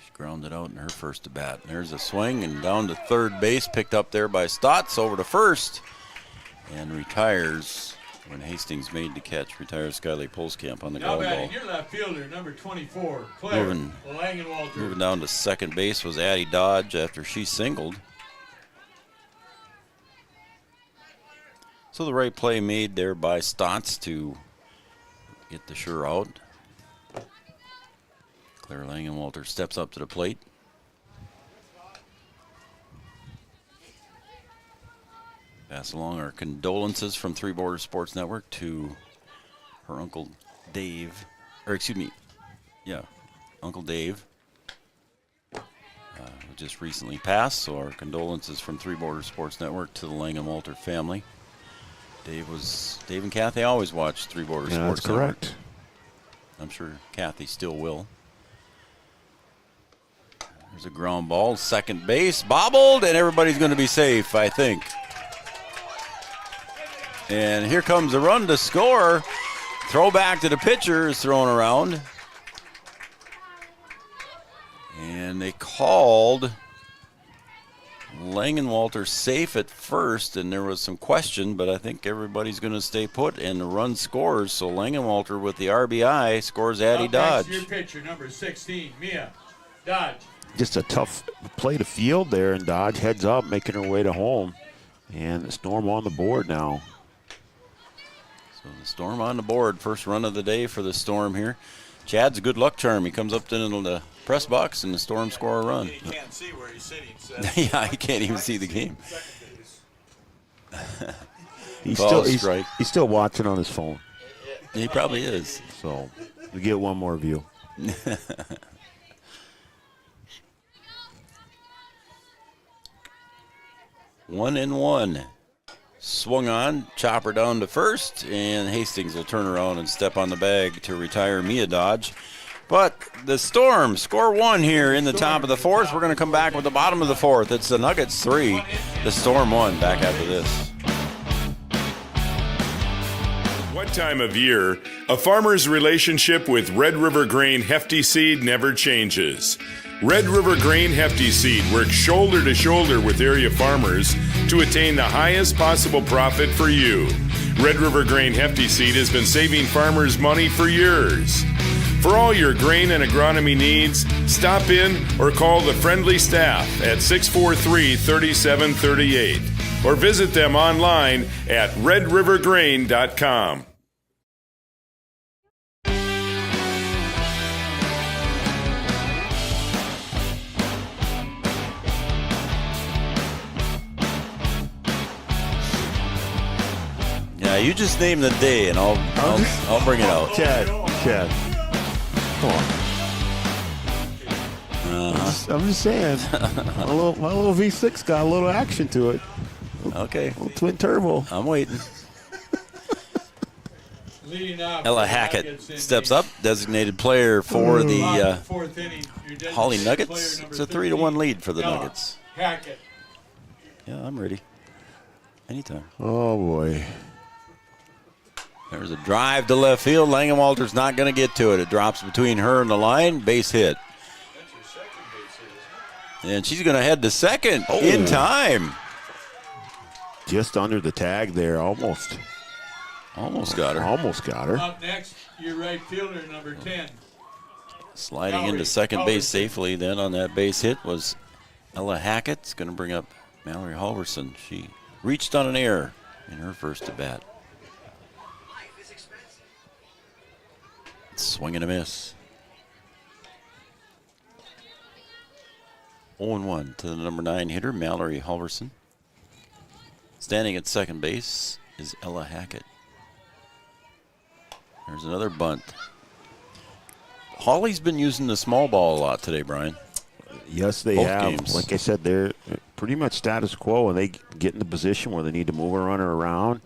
She grounded out in her first at bat. There's a swing and down to third base, picked up there by Stotts, over to first, and retires when Hastings made the catch. Retires Skyly Pulskamp on the ground ball. Your left fielder, number 24, Claire Langenwalter. Moving down to second base was Addie Dodge after she singled. So the right play made there by Stotts to get the sure out. Claire Langenwalter steps up to the plate. Pass along our condolences from Three Borders Sports Network to her Uncle Dave, Uncle Dave, who just recently passed. So our condolences from Three Borders Sports Network to the Langenwalter family. Dave and Kathy always watched Three Borders Sports Network. That's correct. I'm sure Kathy still will. There's a ground ball, second base, bobbled, and everybody's going to be safe, I think. And here comes a run to score. Throw back to the pitcher is thrown around. And they called Langenwalter safe at first, and there was some question, but I think everybody's going to stay put, and the run scores. So Langenwalter with the RBI scores Addie Dodge. Your pitcher, number 16, Mia Dodge. Just a tough play to field there, and Dodge heads up, making her way to home. And the Storm on the board now. So the Storm on the board. First run of the day for the Storm here. Chad's a good luck charm. He comes up to the press box, and the Storm score a run. He can't see where he's sitting. So Yeah, he can't even see the game. He's still watching on his phone. He probably is. So we get one more view. 1-1. Swung on, chopper down to first, and Hastings will turn around and step on the bag to retire Mia Dodge. But the Storm score 1 here in the top of the fourth. We're going to come back with the bottom of the fourth. It's the Nuggets 3, the Storm 1. Back after this. What time of year, a farmer's relationship with Red River Grain Hefty Seed never changes. Red River Grain Hefty Seed works shoulder to shoulder with area farmers to attain the highest possible profit for you. Red River Grain Hefty Seed has been saving farmers money for years. For all your grain and agronomy needs, stop in or call the friendly staff at 643-3738 or visit them online at redrivergrain.com. Yeah, you just name the day, and I'll bring it out. Chad, come on. I'm just saying, my little V6 got a little action to it. Okay. Little twin turbo. I'm waiting. Leading off, Ella Hackett steps up, designated player for the Hawley Nuggets. It's a 3-1 lead for the Nuggets. Hackett. Yeah, I'm ready. Anytime. Oh, boy. There's a drive to left field. Langenwalter's not going to get to it. It drops between her and the line. Base hit. And she's going to head to second in time. Just under the tag there, almost. Almost got her. Almost got her. Up next, your right fielder, number 10. Sliding into second base safely then on that base hit was Ella Hackett. It's going to bring up Mallory Halverson. She reached on an error in her first at bat. Swing and a miss. 0-1 to the number 9 hitter, Mallory Halverson. Standing at second base is Ella Hackett. There's another bunt. Hawley's been using the small ball a lot today, Brian. Yes, they Both have. games. Like I said, they're pretty much status quo, and they get in the position where they need to move a runner around.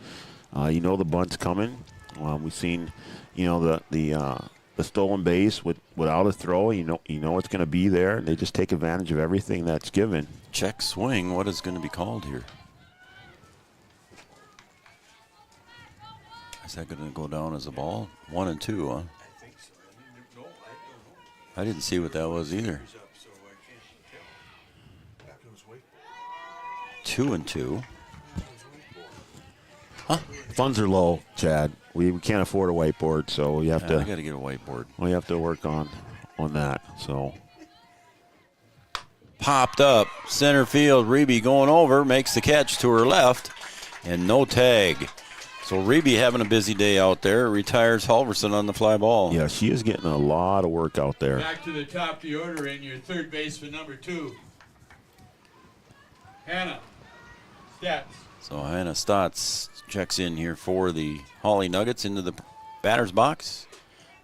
The bunt's coming. We've seen, the stolen base without a throw. You know it's going to be there, and they just take advantage of everything that's given. Check swing. What is going to be called here? Is that going to go down as a ball? 1 and 2, huh? I didn't see what that was either. 2 and 2. Huh? Funds are low, Chad. We can't afford a whiteboard, so we have to. I got to get a whiteboard. We have to work on that. So popped up center field. Reby going over, makes the catch to her left, and no tag. So Reby having a busy day out there. Retires Halverson on the fly ball. Yeah, she is getting a lot of work out there. Back to the top of the order in your third baseman, number 2. Hannah Stats. So Hannah Stotts checks in here for the Hawley Nuggets into the batter's box.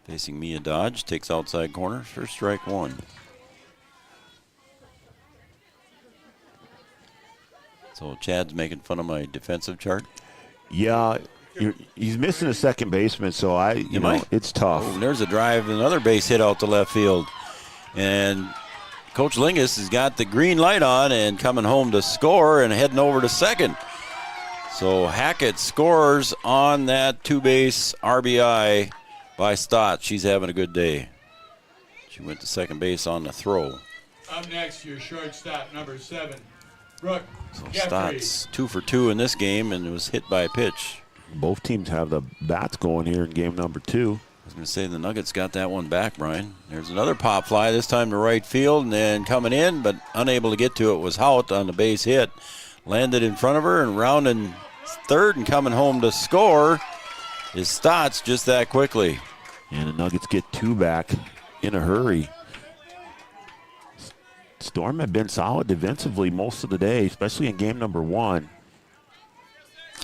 Facing Mia Dodge, takes outside corner for strike 1. So Chad's making fun of my defensive chart. Yeah, he's missing a second baseman, so it's tough. Oh, there's a drive, another base hit out to left field. And Coach Lingus has got the green light on and coming home to score and heading over to second. So Hackett scores on that 2-base RBI by Stott. She's having a good day. She went to second base on the throw. Up next, your shortstop, number 7, Brooke. So Jeffrey. Stotts 2 for 2 in this game and was hit by a pitch. Both teams have the bats going here in game number 2. I was going to say the Nuggets got that one back, Brian. There's another pop fly, this time to right field, and then coming in, but unable to get to it was Hout on the base hit. Landed in front of her and rounding third and coming home to score is Stotts just that quickly. And the Nuggets get 2 back in a hurry. Storm had been solid defensively most of the day, especially in game number 1.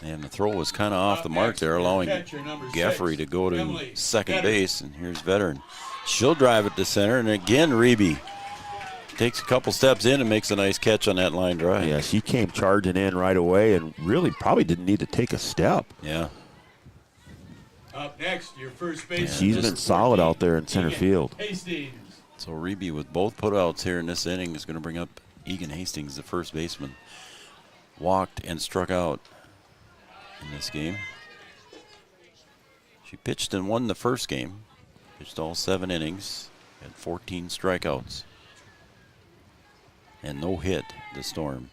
And the throw was kind of off the mark there, allowing Gaffrey to go to second base. And here's Veteran. She'll drive it to center. And again, Reby takes a couple steps in and makes a nice catch on that line drive. Yeah, she came charging in right away and really probably didn't need to take a step. Yeah. Up next, your first base. She's been solid out there in center field. Hastings. So Reby with both putouts here in this inning is going to bring up Egan Hastings, the first baseman. Walked and struck out in this game. She pitched and won the first game. Pitched all 7 innings, had 14 strikeouts. And no hit, the Storm.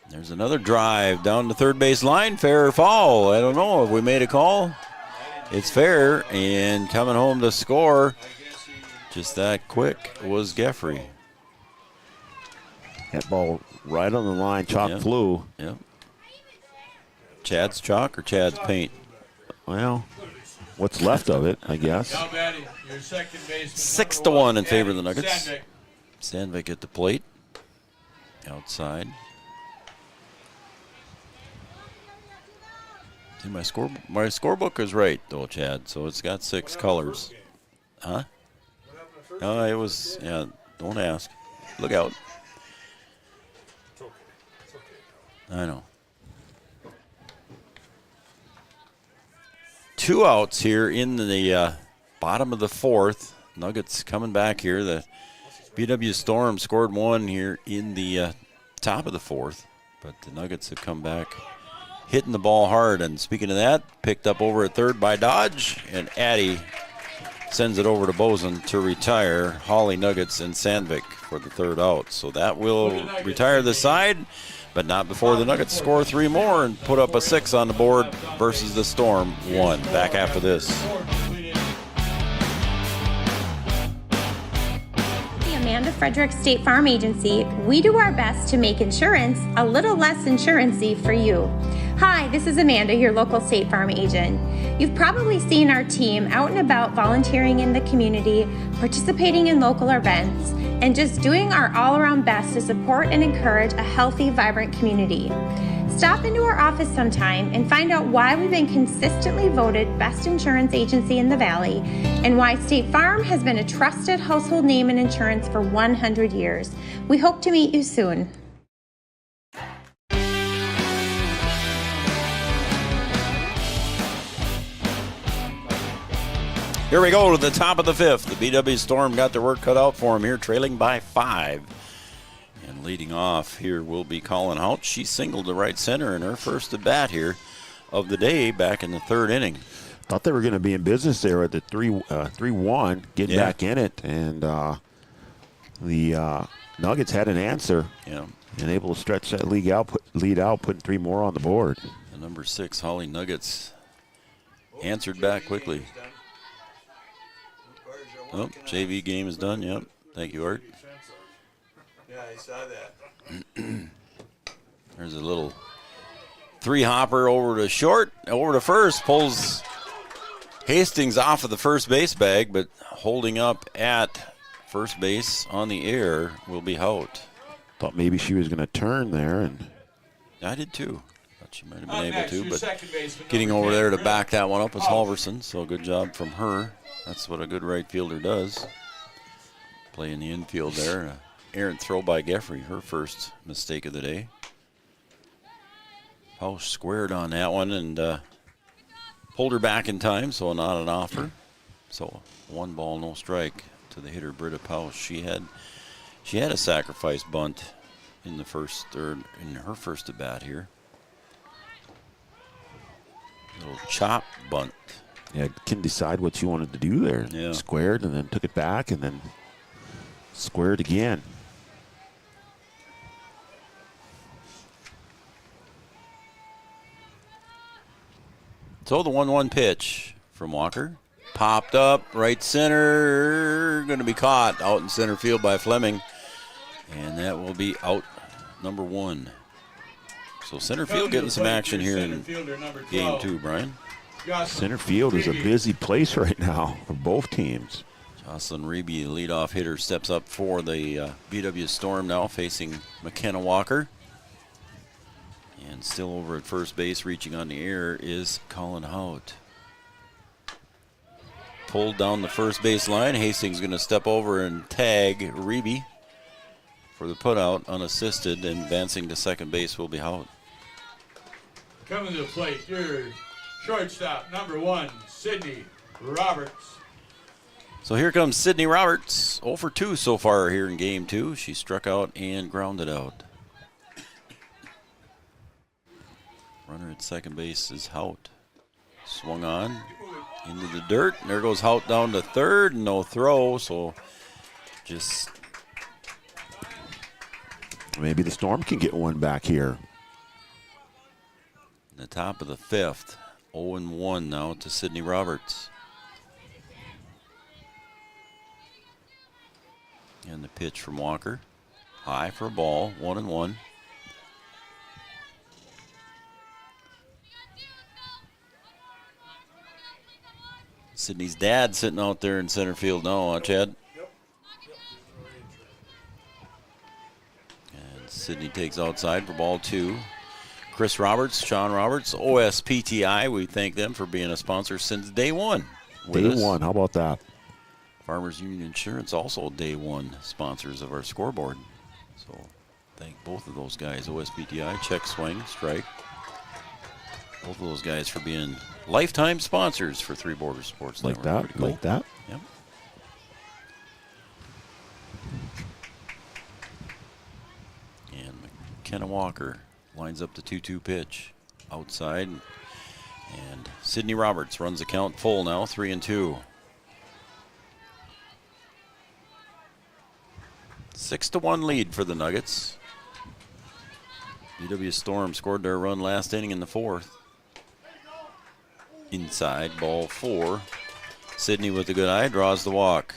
There's another drive down the third base line. Fair or foul? I don't know. Have we made a call? It's fair, and coming home to score just that quick was Gaffrey. That ball right on the line, chalk flew. Yep. Chad's chalk or Chad's paint? Well, what's left of it, I guess. 6-1 in favor of the Nuggets. Sandvik at the plate. Outside. See, my scorebook is right, though, Chad. So it's got 6 colors. Huh? No, it was, yeah, don't ask. Look out. I know. 2 outs here in the bottom of the 4th. Nuggets coming back here. The BW Storm scored 1 here in the top of the 4th, but the Nuggets have come back hitting the ball hard. And speaking of that, picked up over at third by Dodge, and Addy sends it over to Bozen to retire Hawley, Nuggets, and Sandvik for the 3rd out. So that will retire the side, but not before the Nuggets score 3 more and put up a 6 on the board versus the Storm 1. Back after this. The Amanda Frederick State Farm Agency, we do our best to make insurance a little less insurance-y for you. Hi, this is Amanda, your local State Farm agent. You've probably seen our team out and about volunteering in the community, participating in local events, and just doing our all-around best to support and encourage a healthy, vibrant community. Stop into our office sometime and find out why we've been consistently voted best insurance agency in the Valley and why State Farm has been a trusted household name in insurance for 100 years. We hope to meet you soon. Here we go to the top of the 5th. The BW Storm got their work cut out for them here, trailing by 5. And leading off here will be Colin Hout. She singled to right center in her first at bat here of the day back in the 3rd inning. Thought they were going to be in business there at the 3-1, getting back in it. And the Nuggets had an answer. Yeah. And able to stretch that lead out, putting 3 more on the board. The number 6, Hawley Nuggets, answered back quickly. Oh, JV game is done. Yep. Thank you, Art. Yeah, I saw that. There's a little 3-hopper over to short, over to first, pulls Hastings off of the first base bag, but holding up at first base on the air will be Hout. Thought maybe she was going to turn there, and I did too. Thought she might have been able to, but getting over there to back that one up was Halverson, so good job from her. That's what a good right fielder does. Play in the infield there. Errant throw by Gaffrey, her first mistake of the day. Pausch squared on that one and pulled her back in time, so not an offer. So 1 ball, no strike to the hitter, Britta Pausch. She had a sacrifice bunt in the in her first at bat here. Little chop bunt. Yeah, can decide what you wanted to do there. Yeah. Squared and then took it back and then squared again. So the 1-1 pitch from Walker. Popped up, right center. Going to be caught out in center field by Fleming. And that will be out number 1. So center field getting some action here in game 2, Brian. Center field is a busy place right now for both teams. Jocelyn Reby, leadoff hitter, steps up for the BW Storm now, facing McKenna Walker. And still over at first base, reaching on the air, is Colin Hout. Pulled down the first base line. Hastings going to step over and tag Reby for the putout, unassisted, and advancing to second base will be Hout. Coming to the plate, your shortstop, number 1, Sydney Roberts. So here comes Sydney Roberts, 0 for 2 so far here in game 2. She struck out and grounded out. Runner at second base is Hout. Swung on into the dirt. And there goes Hout down to third. No throw, so just... Maybe the Storm can get one back here. In the top of the 5th. 0-1 now to Sydney Roberts. And the pitch from Walker. High for a ball, 1-1. Sydney's dad sitting out there in center field now, huh, Chad? Yep. And Sydney takes outside for ball 2. Chris Roberts, Sean Roberts, OSPTI, we thank them for being a sponsor since day 1. Day 1, how about that? Farmers Union Insurance, also day 1 sponsors of our scoreboard. So thank both of those guys, OSPTI, check, swing, strike. Both of those guys for being lifetime sponsors for Three Borders Sports Like Network. that, like that. Yep. And McKenna Walker lines up the 2-2 pitch outside. And Sydney Roberts runs the count full now, 3-2. 6-1 lead for the Nuggets. BW Storm scored their run last inning in the 4th. Inside, ball 4. Sydney with a good eye, draws the walk.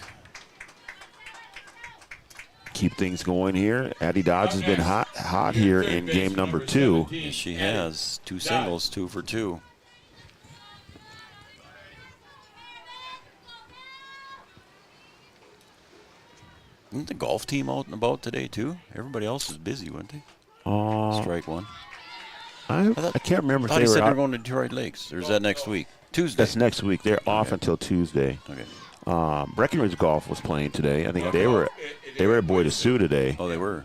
Keep things going here. Addie Dodge has been hot here in game number 2. Yes, she has. 2 singles, 2 for 2. Isn't the golf team out and about today, too? Everybody else was busy, weren't they? Strike 1. I can't remember if I thought they he were said out. they're going to Detroit Lakes. Or is that next week? Tuesday. That's next week. They're off until Tuesday. Okay. Breckenridge Golf was playing today. I think they were at Boy Sioux today. Oh, they were.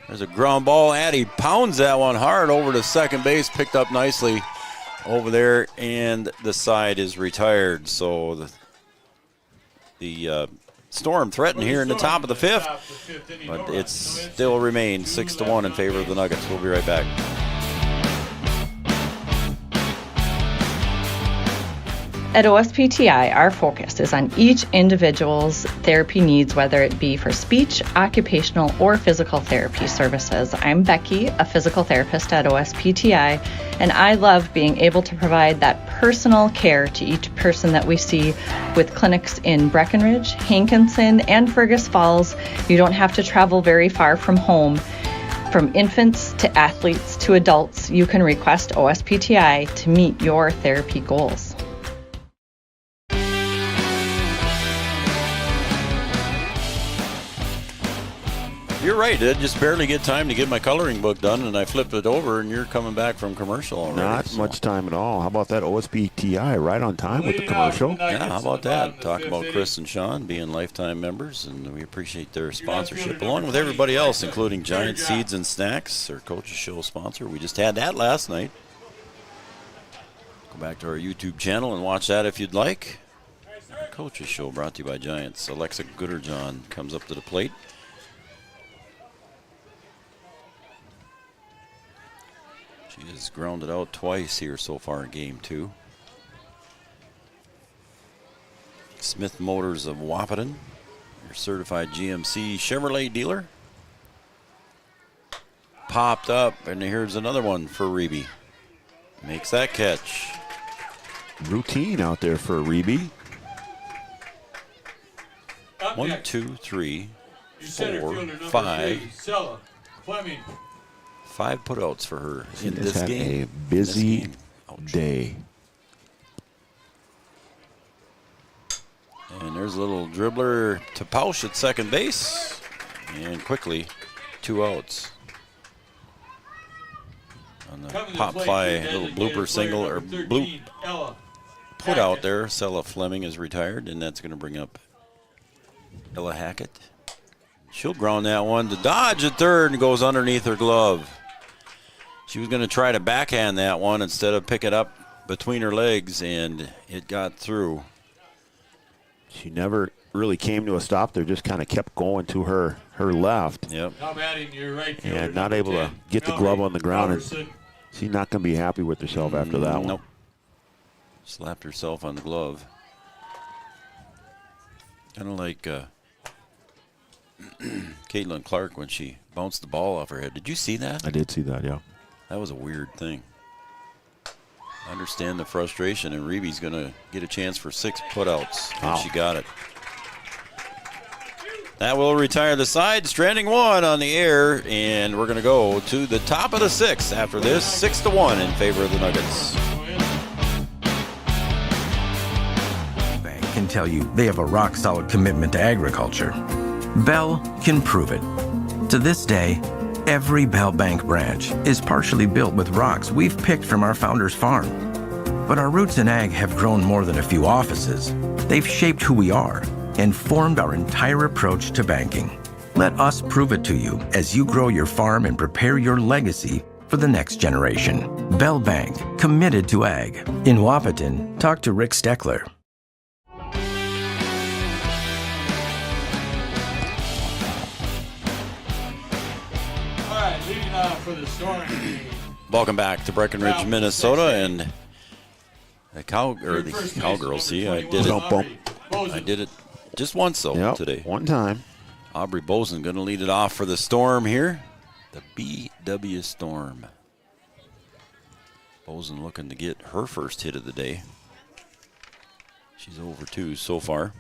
There's a ground ball. Addie pounds that one hard over to second base. Picked up nicely over there, and the side is retired. So the Storm threatened here in the top of the 5th, but it still remains 6-1 in favor of the Nuggets. We'll be right back. At OSPTI, our focus is on each individual's therapy needs, whether it be for speech, occupational, or physical therapy services. I'm Becky, a physical therapist at OSPTI, and I love being able to provide that personal care to each person that we see with clinics in Breckenridge, Hankinson, and Fergus Falls. You don't have to travel very far from home. From infants to athletes to adults, you can request OSPTI to meet your therapy goals. You're right. I just barely get time to get my coloring book done, and I flipped it over, and you're coming back from commercial already. Not much time at all. How about that OSPTI right on time with the commercial? Yeah, how about that? Talk about Chris and Sean being lifetime members, and we appreciate their sponsorship, along with everybody else, including Giant Seeds and Snacks, our Coach's Show sponsor. We just had that last night. Go back to our YouTube channel and watch that if you'd like. Our Coach's Show brought to you by Giants. Alexa Gooderjohn comes up to the plate. She has grounded out twice here so far in game 2. Smith Motors of Wahpeton, your certified GMC Chevrolet dealer. Popped up, and here's another one for Reby. makes that catch. Routine out there for Reby. Up 1, next, 2, 3, your center 4, fielder, number 5. 3, Sella Fleming. 5 putouts for her She in just this had game. a busy day. And there's a little dribbler to Pausch at second base. And quickly, 2 outs. On the pop fly, little blooper single or bloop put out there. Sella Fleming is retired, and that's going to bring up Ella Hackett. She'll ground that one to Dodge at third and goes underneath her glove. She was going to try to backhand that one instead of pick it up between her legs, and it got through. She never really came to a stop there, just kind of kept going to her left. Yep. Now batting your right fielder, And not number able to 10, get the Mallory glove on the ground. And Robertson. she's not going to be happy with herself after that one. Nope. Slapped herself on the glove. Kind of like Caitlin Clark when she bounced the ball off her head. Did you see that? I did see that, yeah. That was a weird thing. I understand the frustration, and Reeby's going to get a chance for 6 putouts. And she got it. That will retire the side. Stranding 1 on the air, and we're going to go to the top of the 6th after this. 6-1 in favor of the Nuggets. Bank can tell you they have a rock-solid commitment to agriculture. Bell can prove it. To this day, every Bell Bank branch is partially built with rocks we've picked from our founder's farm. But our roots in ag have grown more than a few offices. They've shaped who we are and formed our entire approach to banking. Let us prove it to you as you grow your farm and prepare your legacy for the next generation. Bell Bank, committed to ag. In Wahpeton, talk to Rick Steckler. Leading off for the Storm. Welcome back to Breckenridge, Minnesota, and the Cowgirls. See, I did it. I did it just once though today. One time. Aubrey Bozen going to lead it off for the Storm here. The BW Storm. Bozen looking to get her first hit of the day. She's over 2 so far,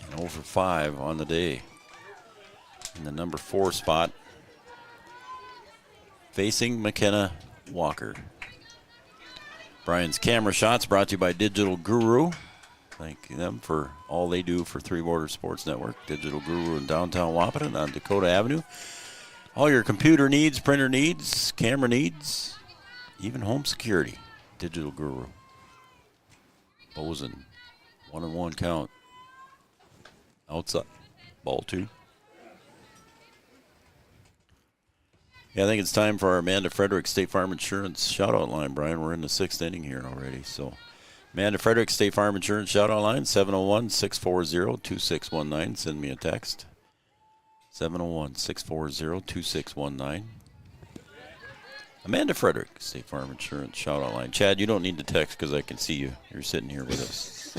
and over 5 on the day. In the number 4 spot, facing McKenna Walker. Brian's camera shots brought to you by Digital Guru. Thank them for all they do for Three Border Sports Network. Digital Guru in downtown Wahpeton on Dakota Avenue. All your computer needs, printer needs, camera needs, even home security. Digital Guru. Bozen, 1-1 count. Outside, ball 2. Yeah, I think it's time for our Amanda Frederick State Farm Insurance shout-out line, Brian. We're in the 6th inning here already. So, Amanda Frederick State Farm Insurance shout-out line, 701-640-2619. Send me a text. 701-640-2619. Amanda Frederick State Farm Insurance shout-out line. Chad, you don't need to text because I can see you. You're sitting here with us.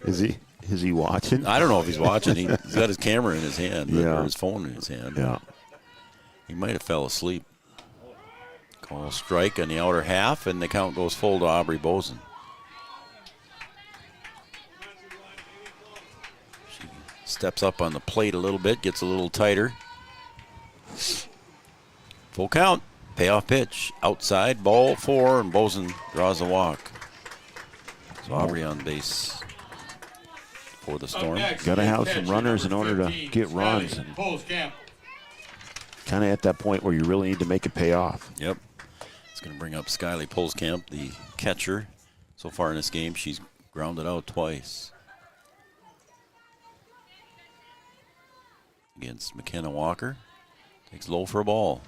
Is he watching? I don't know if he's watching. He's got his camera in his hand, or his phone in his hand. Yeah. He might have fell asleep. Call strike on the outer half, and the count goes full to Aubrey Bozen. She steps up on the plate a little bit, gets a little tighter. Full count. Payoff pitch. Outside, ball 4, and Bozen draws a walk. So Aubrey on base for the Storm. Got to have some runners in order to get runs. And kind of at that point where you really need to make it pay off. Yep. It's going to bring up Skyly Polskamp, the catcher. So far in this game, she's grounded out twice. Against McKenna Walker. Takes low for a ball.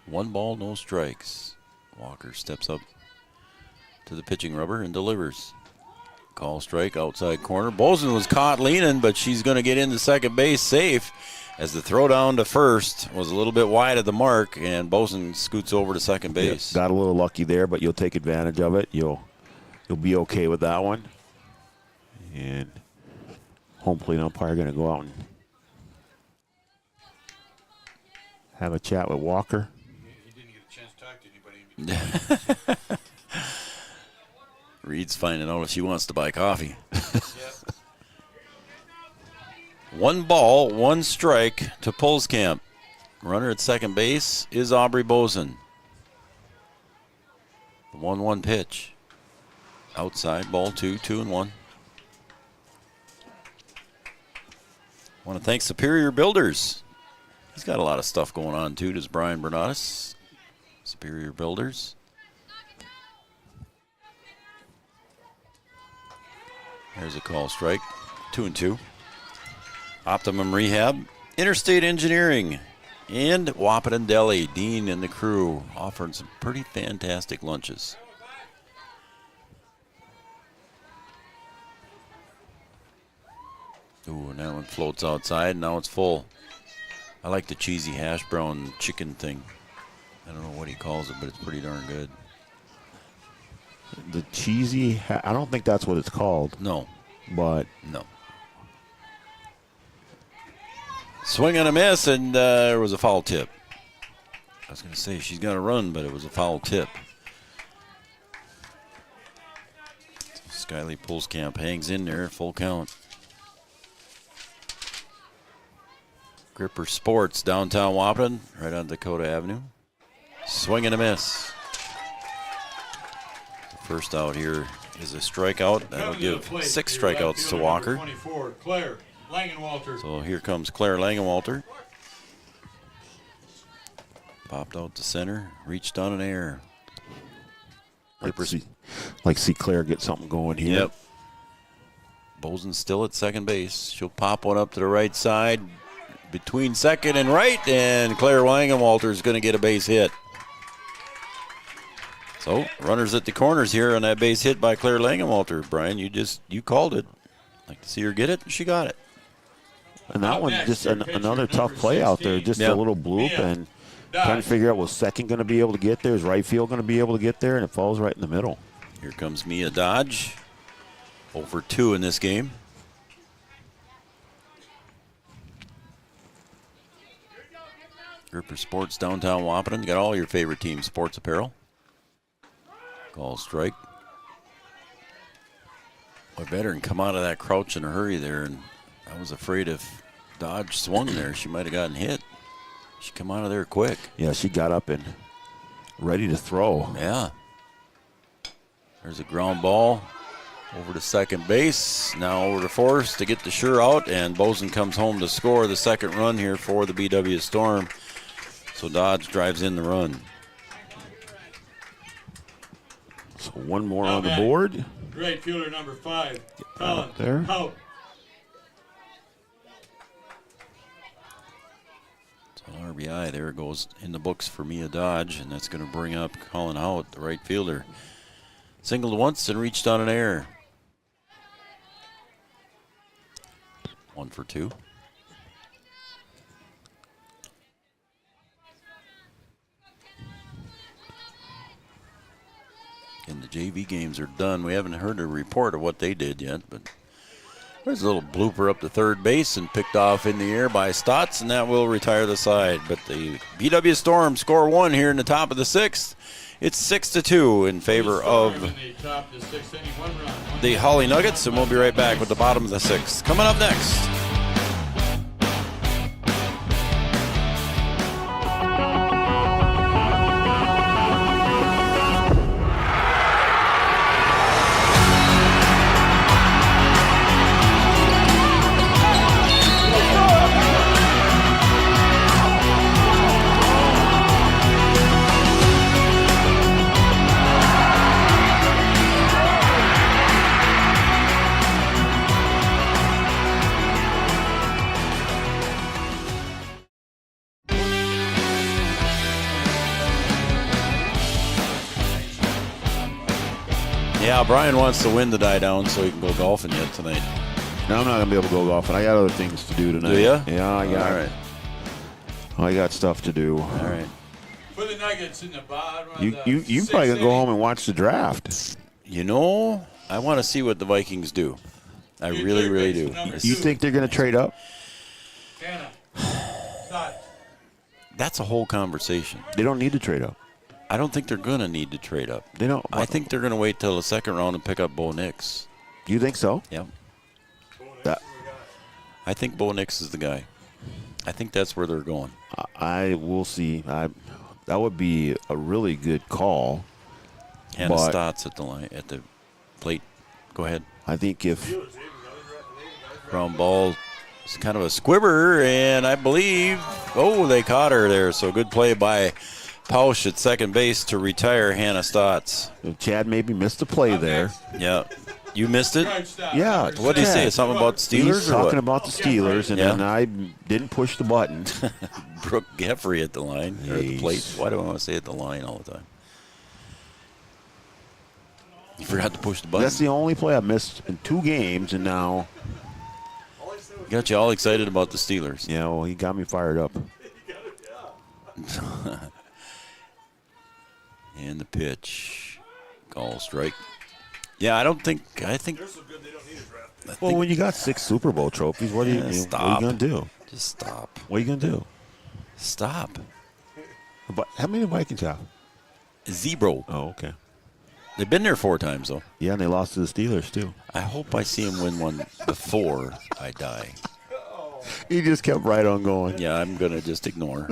One ball, no strikes. Walker steps up to the pitching rubber and delivers. Call strike, outside corner. Bozen was caught leaning, but she's going to get into second base safe as the throw down to first was a little bit wide of the mark, and Bozen scoots over to second base. Got a little lucky there, but you'll take advantage of it. You'll be okay with that one. And home plate umpire going to go out and have a chat with Walker. He didn't get a chance to talk to anybody in between. Reed's finding out if she wants to buy coffee. One ball, one strike to Pulskamp. Runner at second base is Aubrey Boson. The 1-1 pitch. Outside, ball 2, 2-1. Want to thank Superior Builders. He's got a lot of stuff going on too, does Brian Bernatus. Superior Builders. There's a call strike. 2-2. Optimum Rehab, Interstate Engineering, and Wahpeton Deli. Dean and the crew offering some pretty fantastic lunches. Ooh, and that one floats outside. Now it's full. I like the cheesy hash brown chicken thing. I don't know what he calls it, but it's pretty darn good. The cheesy, I don't think that's what it's called. No. But. No. Swing and a miss, and there was a foul tip. I was going to say she's got to run, but it was a foul tip. Skyly Pulskamp hangs in there, full count. Gripper Sports, downtown Wahpeton, right on Dakota Avenue. Swing and a miss. First out here is a strikeout. That'll give 6 strikeouts to Walker. 24, Claire Langenwalter. So here comes Claire Langenwalter. Popped out to center, reached on an air. See Claire get something going here. Yep. Bosen's still at second base. She'll pop one up to the right side between second and right, and Claire Langenwalter is going to get a base hit. So runners at the corners here on that base hit by Claire Langenwalter. Brian, you called it. Like to see her get it, she got it. And that one, just another tough play out there. Just a little bloop, and trying to figure out, was second going to be able to get there? Is right field going to be able to get there? And it falls right in the middle. Here comes Mia Dodge. 0-2 in this game. Gripper Sports, downtown Wahpeton. Got all your favorite team sports apparel. Call strike. Boy, better than come out of that crouch in a hurry there. And I was afraid if Dodge swung there, she might have gotten hit. She come out of there quick. Yeah, she got up and ready to throw. Yeah. There's a ground ball over to second base. Now over to Forrest to get the sure out, and Bosen comes home to score the second run here for the BW Storm. So Dodge drives in the run. So one more on the board. Great fielder number 5. Colin there. Hout. So RBI there goes in the books for Mia Dodge, and that's going to bring up Colin Hout, the right fielder. Singled once and reached on an air. 1 for 2. And the JV games are done. We haven't heard a report of what they did yet, but there's a little blooper up to third base and picked off in the air by Stotts, and that will retire the side. But the BW Storm score 1 here in the top of the 6th. It's 6-2 in favor of the Hawley Nuggets, and we'll be right back with the bottom of the 6th. Coming up next. Yeah, Brian wants the wind to die down so he can go golfing yet tonight. No, I'm not going to be able to go golfing. I got other things to do tonight. Do you? Yeah, I got. All right. I got stuff to do. All right. Put the Nuggets in the bottom of You probably gonna go home and watch the draft. You know, I want to see what the Vikings do. I really, really do. You think they're going to trade up? That's a whole conversation. They don't need to trade up. I don't think they're going to need to trade up. They don't. I think they're going to wait till the second round and pick up Bo Nix. You think so? Yep. That, I think Bo Nix is the guy. I think that's where they're going. I will see. That would be a really good call. Hannah Stotts at the line, at the plate. Go ahead. I think if ground ball is kind of a squibber, and I believe, they caught her there. So good play by Pausch at second base to retire Hannah Stotts. Chad maybe missed a play there. Yeah. You missed it? Yeah. What did he say? Something about the Steelers? He's talking about the Steelers, and then I didn't push the button. Brooke Geffrey at the line, or at the plate. Why do I want to say at the line all the time? You forgot to push the button. That's the only play I missed in 2 games, and now got you all excited about the Steelers. Yeah, well, he got me fired up. And the pitch, call strike. Yeah, I think. Well, when you got 6 Super Bowl trophies, what are you going to do? Just stop. What are you going to do? Stop. But how many Vikings have? 0. Oh, okay. They've been there 4 times, though. Yeah, and they lost to the Steelers, too. I hope I see them win one before I die. He just kept right on going. Yeah, I'm going to just ignore.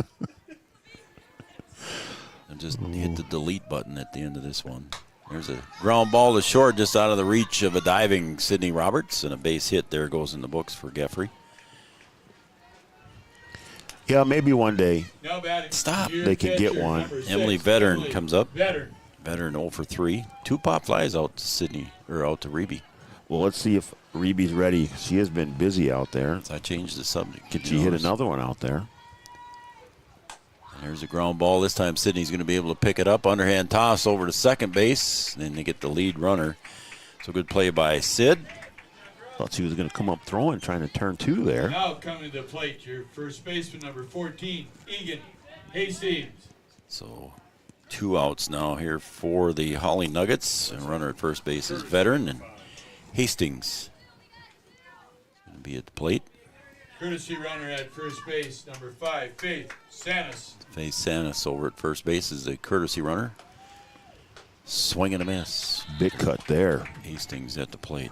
And just hit the delete button at the end of this one. There's a ground ball to short, just out of the reach of a diving Sydney Roberts, and a base hit there goes in the books for Geffrey. Yeah, maybe one day. Stop. They can get one. Emily Veteran comes up. Veteran 0 for 3. 2 pop flies out to Sydney, or out to Reby. Well, let's see if Reby's ready. She has been busy out there. So I changed the subject. Can she hit another one out there? And there's a ground ball. This time Sydney's going to be able to pick it up. Underhand toss over to second base. And then they get the lead runner. So good play by Sid. Thought she was going to come up throwing, trying to turn 2 there. Now coming to the plate, your first baseman, number 14, Egan Hastings. So 2 outs now here for the Hawley Nuggets. And runner at first base is Veteran, and Hastings going to be at the plate. Courtesy runner at first base, number 5, Faith Sanis. Faith Sanis over at first base is the courtesy runner. Swing and a miss. Big cut there. Hastings at the plate.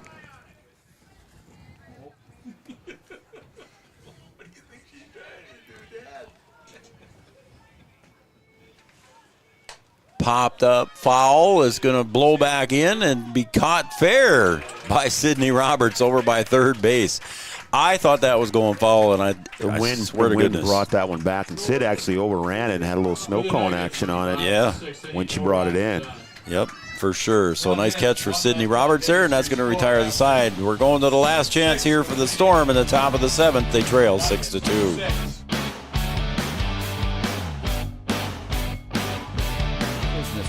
Popped up foul is going to blow back in and be caught fair by Sydney Roberts over by third base. I thought that was going foul, and I swear to goodness. Brought that one back, and Sid actually overran it and had a little snow cone action on it. Yeah. When she brought it in. Yep, for sure. So a nice catch for Sydney Roberts there, and that's going to retire the side. We're going to the last chance here for the Storm in the top of the 7th. They trail 6-2.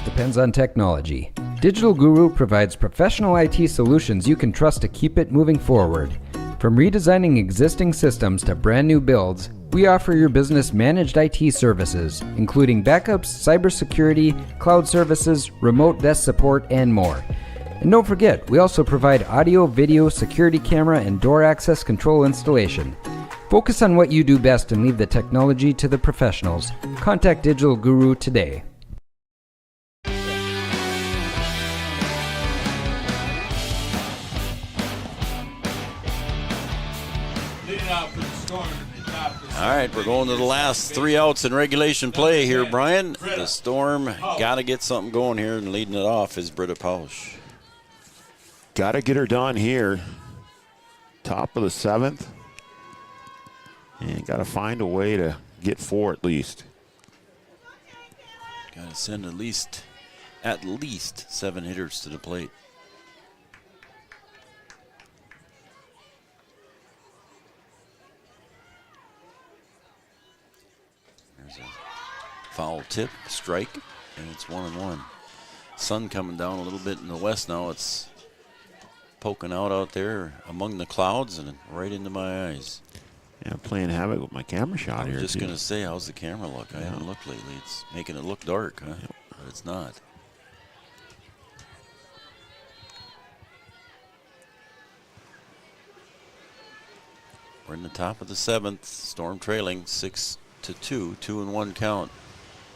Depends on technology. Digital Guru provides professional IT solutions you can trust to keep it moving forward. From redesigning existing systems to brand new builds, we offer your business managed IT services, including backups, cybersecurity, cloud services, remote desk support, and more. And don't forget, we also provide audio, video, security camera, and door access control installation. Focus on what you do best and leave the technology to the professionals. Contact Digital Guru today. All right, we're going to the last 3 outs in regulation play here, Brian. The Storm got to get something going here, and leading it off is Britta Pausch. Got to get her done here. Top of the 7th. And got to find a way to get 4 at least. Got to send at least 7 hitters to the plate. There's a foul tip, strike, and it's 1-1. Sun coming down a little bit in the west now. It's poking out there among the clouds and right into my eyes. Yeah, playing havoc with my camera shot here. I was just going to say, how's the camera look? I haven't looked lately. It's making it look dark, huh? Yep. But it's not. We're in the top of the 7th. Storm trailing 6-2. to 2. 2-1 count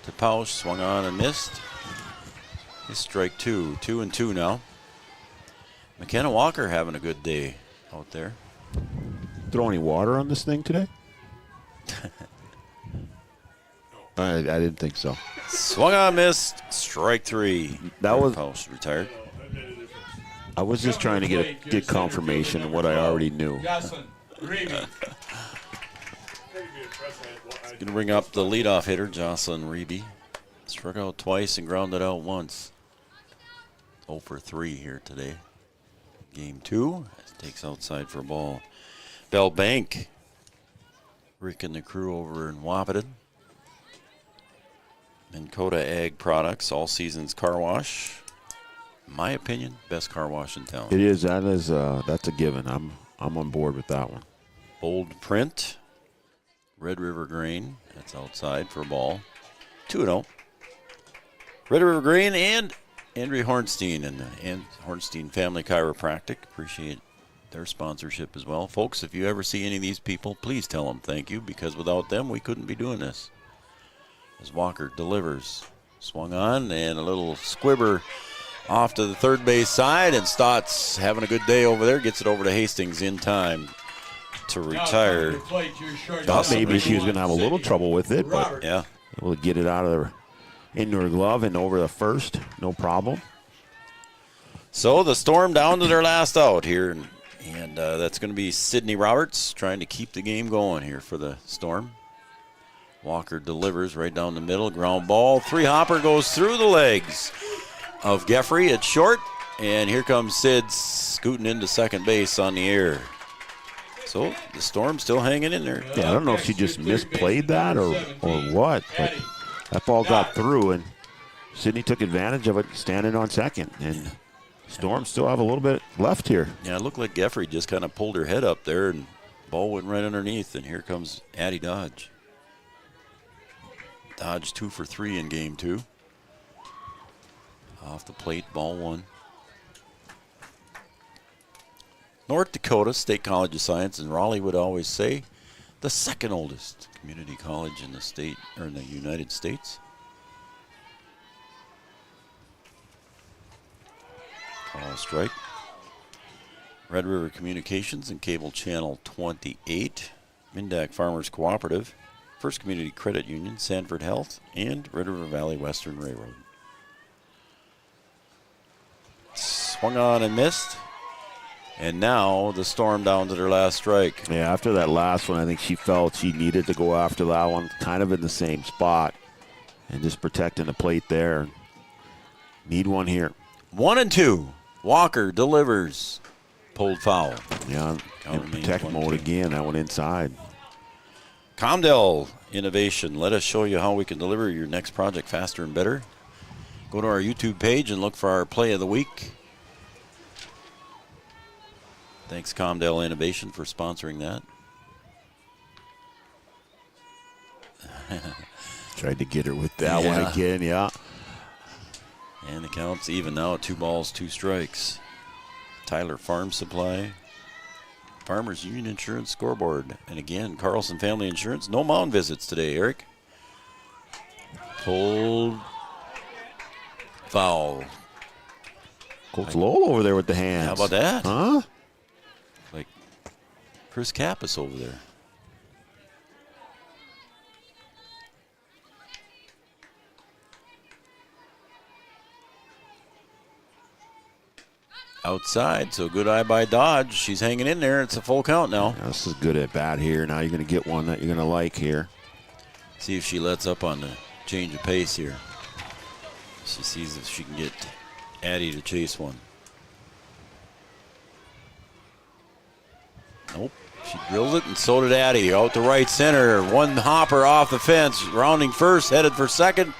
to Pausch. Swung on and missed. It's strike 2. 2-2 now. McKenna Walker having a good day out there. Throw any water on this thing today? I didn't think so. Swung on, missed. Strike 3. That was Pausch retired. I was just trying to get confirmation of what I already knew. Going to bring up the leadoff hitter, Jocelyn Reby. Struck out twice and grounded out once. 0 for 3 here today. Game 2. Takes outside for a ball. Bell Bank. Rick and the crew over in Wahpeton. Minn Kota Ag Products, all seasons car wash. In my opinion, best car wash in town. It is. That's a given. I'm on board with that one. Bold print. Red River Grain. That's outside for a ball. 2-0. Red River Grain and Andrea Hornstein and the Hornstein Family Chiropractic. Appreciate their sponsorship as well. Folks, if you ever see any of these people, please tell them thank you, because without them, we couldn't be doing this. As Walker delivers. Swung on, and a little squibber off to the third base side, and Stotts having a good day over there. Gets it over to Hastings in time to retire. Thought maybe she was going to have a little trouble with it, but yeah, able to get it out of her into her glove and over the first, no problem. So the Storm down to their last out here, and that's going to be Sydney Roberts trying to keep the game going here for the Storm. Walker delivers right down the middle, ground ball. 3-hopper goes through the legs of Geffrey at short, and here comes Sid scooting into second base on the air. So the Storm still hanging in there. Yeah, I don't know if she just misplayed that or what, but that ball got through, and Sydney took advantage of it, standing on second, and Storm still have a little bit left here. Yeah, it looked like Geffrey just kind of pulled her head up there, and ball went right underneath, and here comes Addie Dodge. Dodge 2 for 3 in game 2. Off the plate, ball 1. North Dakota State College of Science, and Raleigh would always say, the second oldest community college in the state, or in the United States. Call strike. Red River Communications and Cable Channel 28. Mindak Farmers Cooperative. First Community Credit Union, Sanford Health, and Red River Valley Western Railroad. Swung on and missed. And now the Storm down to their last strike. Yeah, after that last one, I think she felt she needed to go after that one, kind of in the same spot, and just protecting the plate there. Need one here. 1-2. Walker delivers. Pulled foul. Yeah, in protect mode again. That one inside. Comdell Innovation. Let us show you how we can deliver your next project faster and better. Go to our YouTube page and look for our play of the week. Thanks, Comdell Innovation, for sponsoring that. Tried to get her with that one again, yeah. And the count's even now at 2 balls, 2 strikes. Tyler Farm Supply. Farmers Union Insurance scoreboard. And again, Carlson Family Insurance. No mound visits today, Eric. Pulled foul. Coach Lowell over there with the hands. How about that? Huh? Like Chris Kappas over there. Outside, so good eye by Dodge. She's hanging in there. It's a full count now. Yeah, this is good at bat here. Now you're going to get one that you're going to like here. See if she lets up on the change of pace here. She sees if she can get Addie to chase one. Nope. She drilled it, and so did Addie. Out to right center. 1-hopper off the fence. Rounding first, headed for second.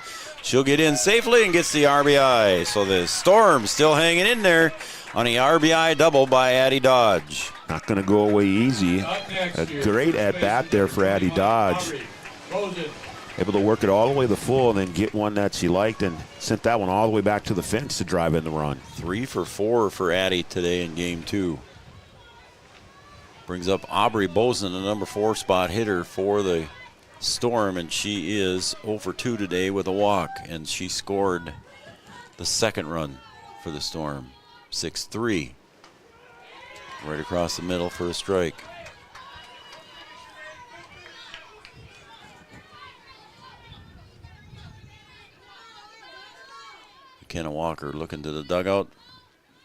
She'll get in safely and gets the RBI. So the Storm still hanging in there on the RBI double by Addie Dodge. Not going to go away easy. A great at-bat there for Addie Dodge. Able to work it all the way to the full and then get one that she liked and sent that one all the way back to the fence to drive in the run. 3 for 4 for Addie today in game 2. Brings up Aubrey Bozen, the number 4 spot hitter for the Storm, and she is 0 for 2 today with a walk, and she scored the second run for the Storm. 6-3. Right across the middle for a strike. McKenna Walker looking to the dugout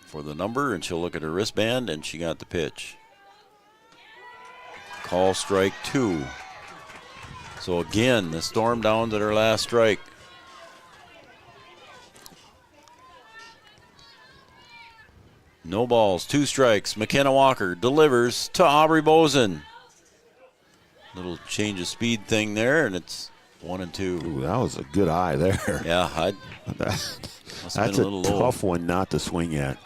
for the number, and she'll look at her wristband, and she got the pitch. Call strike 2. So again, the Storm down to their last strike. No balls, 2 strikes. McKenna Walker delivers to Aubrey Bozen. Little change of speed thing there, and it's 1-2. Ooh, that was a good eye there. Yeah, that's a tough one not to swing at.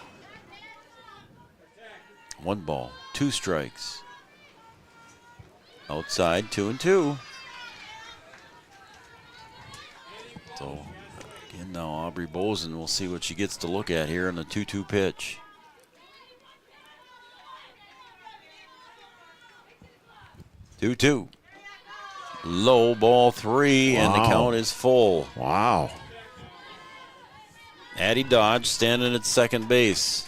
1 ball, 2 strikes. Outside, 2-2. So, again, now Aubrey Bozen, we'll see what she gets to look at here in the 2-2 pitch. Two. Low, ball 3, and the count is full. Wow. Addie Dodge standing at second base.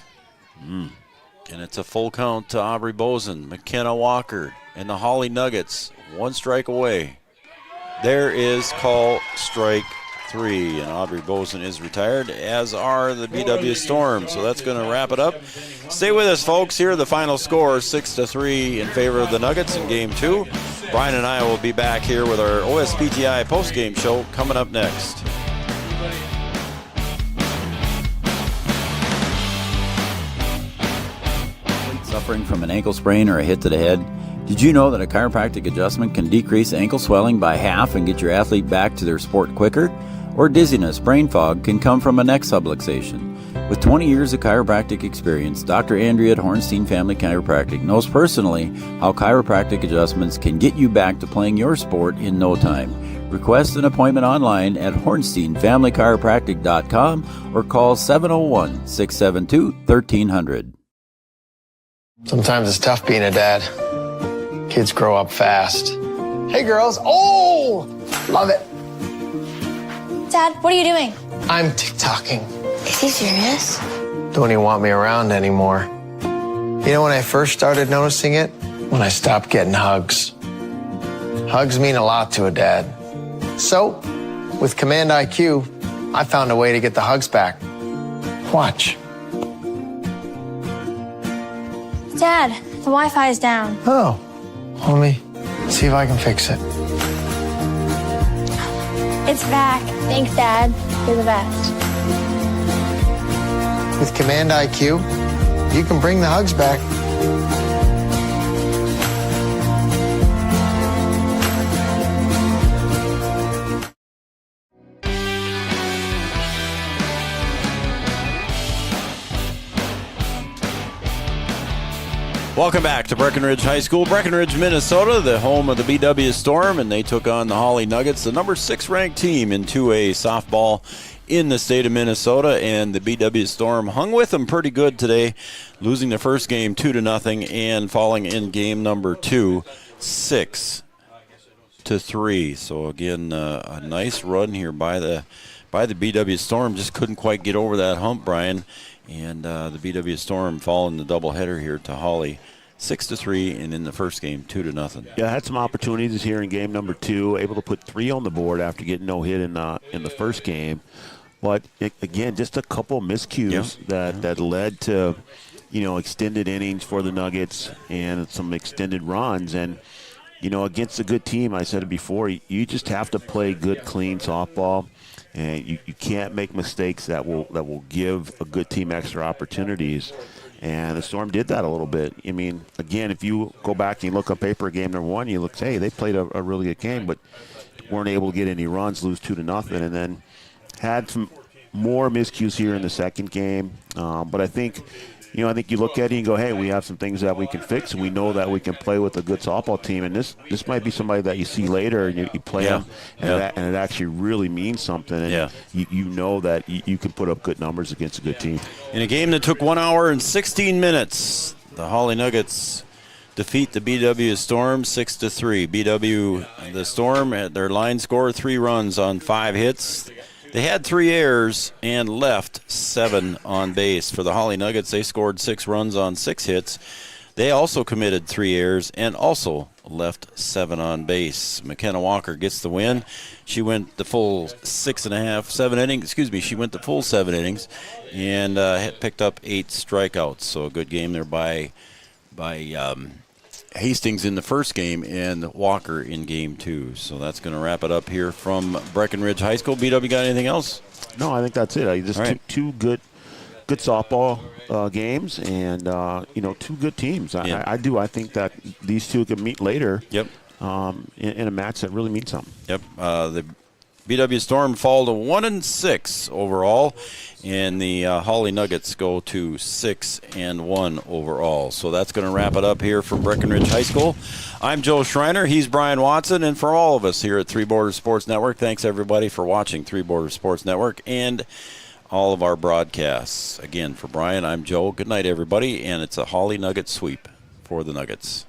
And it's a full count to Aubrey Bozen. McKenna Walker and the Hawley Nuggets, 1 strike away. There is call strike 3, and Aubrey Bozen is retired, as are the BW Storm. So that's going to wrap it up. Stay with us, folks. Here are the final scores, 6-3 in favor of the Nuggets in Game 2. Brian and I will be back here with our OSPTI postgame show coming up next. Suffering from an ankle sprain or a hit to the head? Did you know that a chiropractic adjustment can decrease ankle swelling by half and get your athlete back to their sport quicker? Or dizziness, brain fog can come from a neck subluxation. With 20 years of chiropractic experience, Dr. Andrea at Hornstein Family Chiropractic knows personally how chiropractic adjustments can get you back to playing your sport in no time. Request an appointment online at hornsteinfamilychiropractic.com or call 701-672-1300. Sometimes it's tough being a dad. Kids grow up fast. Hey girls, oh, love it. Dad, what are you doing? I'm TikToking. Is he serious? Don't even want me around anymore. You know when I first started noticing it? When I stopped getting hugs. Hugs mean a lot to a dad. So, with Command IQ, I found a way to get the hugs back. Watch. Dad, the Wi-Fi is down. Oh, let me see if I can fix it. It's back. Thanks, Dad. You're the best. With Command IQ, you can bring the hugs back. Welcome back to Breckenridge High School, Breckenridge, Minnesota, the home of the BW Storm, and they took on the Hawley Nuggets, the number 6 ranked team in 2A softball in the state of Minnesota, and the BW Storm hung with them pretty good today, losing the first game 2-0 and falling in game number 2 6-3. So again, a nice run here by the BW Storm. Just couldn't quite get over that hump, Brian. And the BW Storm falling the doubleheader here to Hawley, 6-3, and in the first game, 2-0. Yeah, had some opportunities here in game number 2, able to put 3 on the board after getting no hit in the first game. But again, just a couple miscues that led to, extended innings for the Nuggets and some extended runs. And against a good team, I said it before, you just have to play good, clean softball. And you can't make mistakes that will give a good team extra opportunities. And the Storm did that a little bit. I mean, again, if you go back and you look on paper at game number 1, you look, hey, they played a really good game, but weren't able to get any runs, lose 2-0, and then had some more miscues here in the second game. But I think you look at it and go, hey, we have some things that we can fix, and we know that we can play with a good softball team. And this might be somebody that you see later, and you play them, and it actually really means something. And you know that you can put up good numbers against a good team. In a game that took 1 hour and 16 minutes, the Hawley Nuggets defeat the BW Storm 6-3. BW, the Storm, at their line score, 3 runs on 5 hits. They had 3 errors and left 7 on base. For the Hawley Nuggets, they scored 6 runs on 6 hits. They also committed 3 errors and also left 7 on base. McKenna Walker gets the win. She went the full 7 innings. She went the full 7 innings and picked up 8 strikeouts. So a good game there by Hastings in the first game and Walker in game 2. So that's going to wrap it up here from Breckenridge High School. BW, got anything else? No, I think that's it. I just took 2 good softball games and 2 good teams. I think that these 2 can meet later. Yep. In a match that really means something. Yep. The BW Storm fall to 1-6 overall, and the Hawley Nuggets go to 6-1 overall. So that's going to wrap it up here from Breckenridge High School. I'm Joe Schreiner. He's Brian Watson, and for all of us here at Three Borders Sports Network, thanks everybody for watching Three Borders Sports Network and all of our broadcasts. Again, for Brian, I'm Joe. Good night, everybody, and it's a Hawley Nugget sweep for the Nuggets.